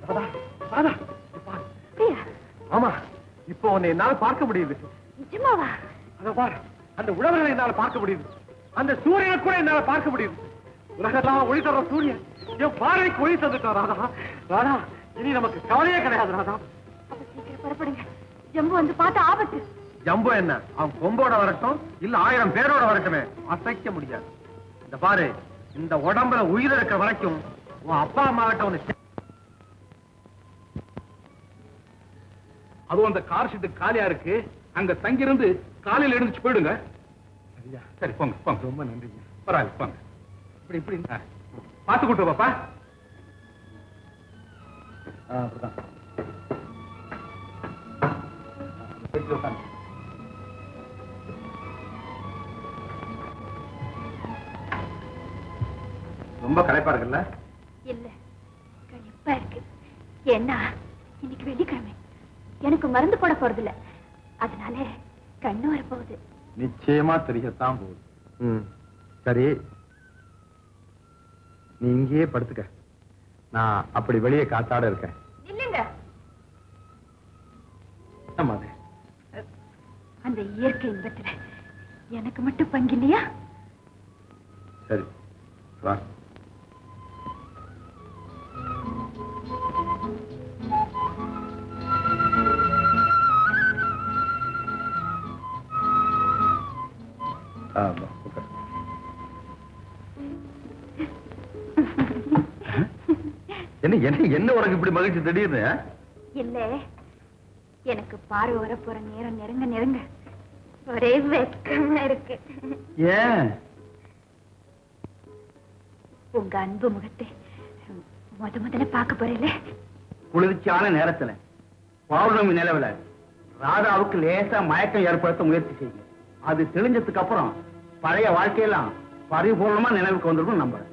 ராதா, ராதா, ஆமா, இப்போ உன்னை என்னால பார்க்க முடியுது. நிஜமாவா? அத பாரு, அந்த உழவர்களை என்னால பார்க்க முடியுது, அந்த சூரியனை கூட என்னால பார்க்க முடியுது. உலகெல்லாம் ஒளி தர்ற சூரியன் என் பார்வைக்கு ஒளி தந்துட்டான் ராதா. ராதா, இனி நமக்கு கவலையே கிடையாது ராதா. அப்ப சீக்கிரம் புறப்படுங்க, ஜம்பு வந்து பார்த்து ஆபத்து. ஜம்பு என்ன, அவன் கொம்போட வரட்டும் இல்ல 1000 பேரோட வரட்டுமே, அசைக்க முடியாது. இந்த பாரு, இந்த உடம்புல உயிர் இருக்கிற வரைக்கும் உன் அப்பா அம்மா கிட்ட ஒண்ணு அதுவும் அந்த கார் ஷீட்டு காலியா இருக்கு, அங்க தங்கிருந்து காலையில எழுந்துச்சு போயிடுங்க. சரி போங்க போங்க. ரொம்ப நன்றிங்க. பரவாயில்ல போங்க. இப்படி இப்படி பாத்து கூட்டு பாப்பா. அப்படிதான். ரொம்ப களைப்பா இருக்குல்ல? இல்ல, கண்டிப்பா இருக்கு. ஏன்னா இன்னைக்கு வெள்ளிக்கிழமை, எனக்கு மருந்து போட போறது இல்ல, அதனால கண்ணு வரப்போகுது. நிச்சயமா தெரியத்தான் போகுது. சரி, நீ இங்கேயே படுத்துக்க, நான் அப்படி வெளியே காத்தாட இருக்கேன். இல்லங்க, ஆமா, அந்த இயற்கை இன்பத்துல எனக்கு மட்டும் பங்கு இல்லையா? சரி வா. ஆமா, உட்கார். என்ன என்ன என்ன உனக்கு இப்படி மகிழ்ச்சி திடீர்னு? இல்ல, எனக்கு பார்வை வர போற நேரம் நெருங்க நெருங்க ஒரே வெக்கமா இருக்கு. ஏன்? உங்க அன்பு முகத்தை முதல்ல பார்க்க போறேல. குளிர்ச்சியான நேரத்துல பௌர்ணமி நிலவுல ராதாவுக்கு லேசா மயக்கம் ஏற்படுத்த முயற்சி செய்யுங்க. அது தெளிஞ்சதுக்கு அப்புறம் பழைய வாழ்க்கையெல்லாம் பரிபூர்ணமா நினைவுக்கு வந்துடும் நம்புறேன்.